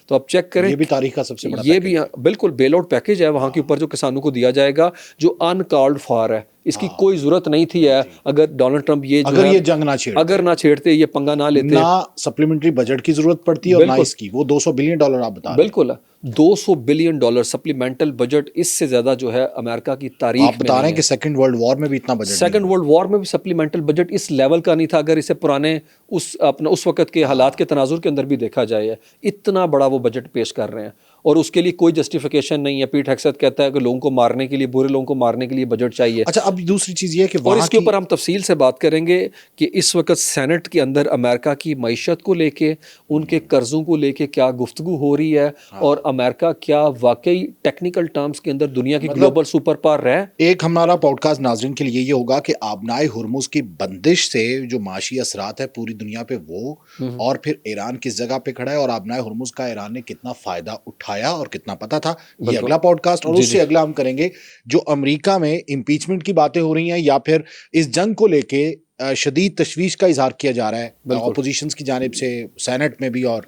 تو آپ چیک کریں, یہ بھی تاریخ کا سب سے بڑا, یہ بھی بالکل بیل آؤٹ پیکج ہے وہاں کے اوپر جو کسانوں کو دیا جائے گا, جو ان کالڈ فار ہے. اس کی کوئی ضرورت نہیں تھی ہے اگر ڈونلڈ ٹرمپ یہ جنگ نہ چھیڑتے, یہ پنگا نہ لیتے, نہ سپلیمنٹری بجٹ کی ضرورت پڑتی ہے اور نہ اس کی. وہ $200 بلین آپ بتا رہے ہیں. بالکل $200 بلین سپلیمنٹل بجٹ, اس سے زیادہ جو ہے امریکہ کی تاریخ میں. آپ بتا رہے ہیں کہ سیکنڈ ورلڈ وار میں بھی اتنا بجٹ, سیکنڈ ورلڈ وار میں بھی سپلیمنٹل بجٹ اس لیول کا نہیں تھا اگر اسے پرانے اس وقت کے حالات کے تناظر کے اندر بھی دیکھا جائے. اتنا بڑا وہ بجٹ پیش کر رہے ہیں اور اس کے لیے کوئی جسٹیفیکیشن نہیں ہے. پیٹ ہیگسیت کہتا ہے کہ لوگوں کو مارنے کے لیے, برے لوگوں کو مارنے کے لیے بجٹ چاہیے. اچھا, اب دوسری چیز یہ ہے کہ اور اس کے اوپر ہم تفصیل سے بات کریں گے کہ اس وقت سینٹ کے اندر امریکہ کی معیشت کو لے کے, ان کے قرضوں کو لے کے کیا گفتگو ہو رہی ہے, اور امریکہ کیا واقعی ٹیکنیکل ٹرمز کے اندر دنیا کی گلوبل سپر پاور رہے. ایک ہمارا پوڈ کاسٹ ناظرین کے لیے یہ ہوگا کہ آبنائے ہرمز کی بندش سے جو معاشی اثرات ہے پوری دنیا پہ وہ, اور پھر ایران کس جگہ پہ کھڑا ہے, اور آبنائے ہرمز کا ایران نے کتنا فائدہ اٹھایا اور کتنا پتا تھا. یہ اگلا پوڈ کاسٹ. اور اس سے اگلا ہم کریں گے جو امریکہ میں امپیچمنٹ کی باتیں ہو رہی ہیں یا پھر اس جنگ کو لے کے شدید تشویش کا اظہار کیا جا رہا ہے اپوزیشنز کی جانب سے سینٹ میں بھی اور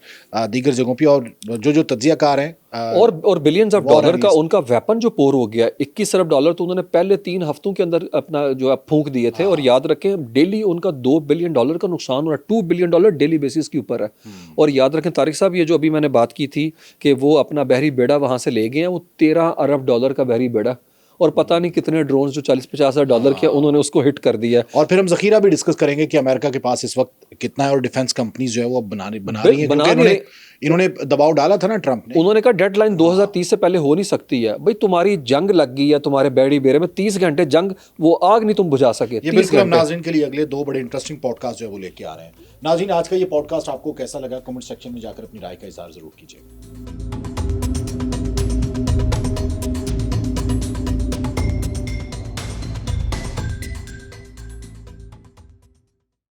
دیگر جگہوں پہ, اور جو تجزیہ کار ہیں, اور بلینز آف ڈالر کا ان کا ویپن جو پور ہو گیا. $21 ارب تو انہوں نے پہلے 3 ہفتوں کے اندر اپنا جو ہے پھونک دیے تھے. اور یاد رکھیں ڈیلی ان کا $2 بلین کا نقصان ہو رہا ہے, $2 بلین ڈیلی بیسس کے اوپر ہے. اور یاد رکھیں طارق صاحب, یہ جو ابھی میں نے بات کی تھی کہ وہ اپنا بحری بیڑا وہاں سے لے گئے ہیں, وہ $13 ارب کا بحری بیڑا, اور پتہ نہیں کتنے ڈرونز جو $40-50 ہزار کے انہوں نے اس کو ہٹ کر دیا. اور پھر ہم ذخیرہ بھی ڈسکس کریں گے کہ امریکہ کے پاس اس وقت کتنا ہے, اور ڈیفنس کمپنیز جو ہے وہ بنا رہی ہیں. انہوں نے دباؤ ڈالا تھا نا ٹرمپ نے, انہوں نے کہا ڈیڈ لائن 2030 سے پہلے ہو نہیں سکتی ہے. بھائی تمہاری جنگ لگ گئی ہے تمہارے بیڑی بیڑے میں, 30 گھنٹے جنگ, وہ آگ نہیں تم بجھا سکے. یہ بالکل ہم ناظرین کے لیے اگلے 2 بڑے انٹرسٹنگ پوڈ کاسٹ جو ہے وہ لے کے آ رہے ہیں. ناظرین, آج کا یہ پوڈ کاسٹ آپ کو کیسا لگا, کمنٹ سیکشن میں جا کر اپنی رائے کا اظہار ضرور کیجیے.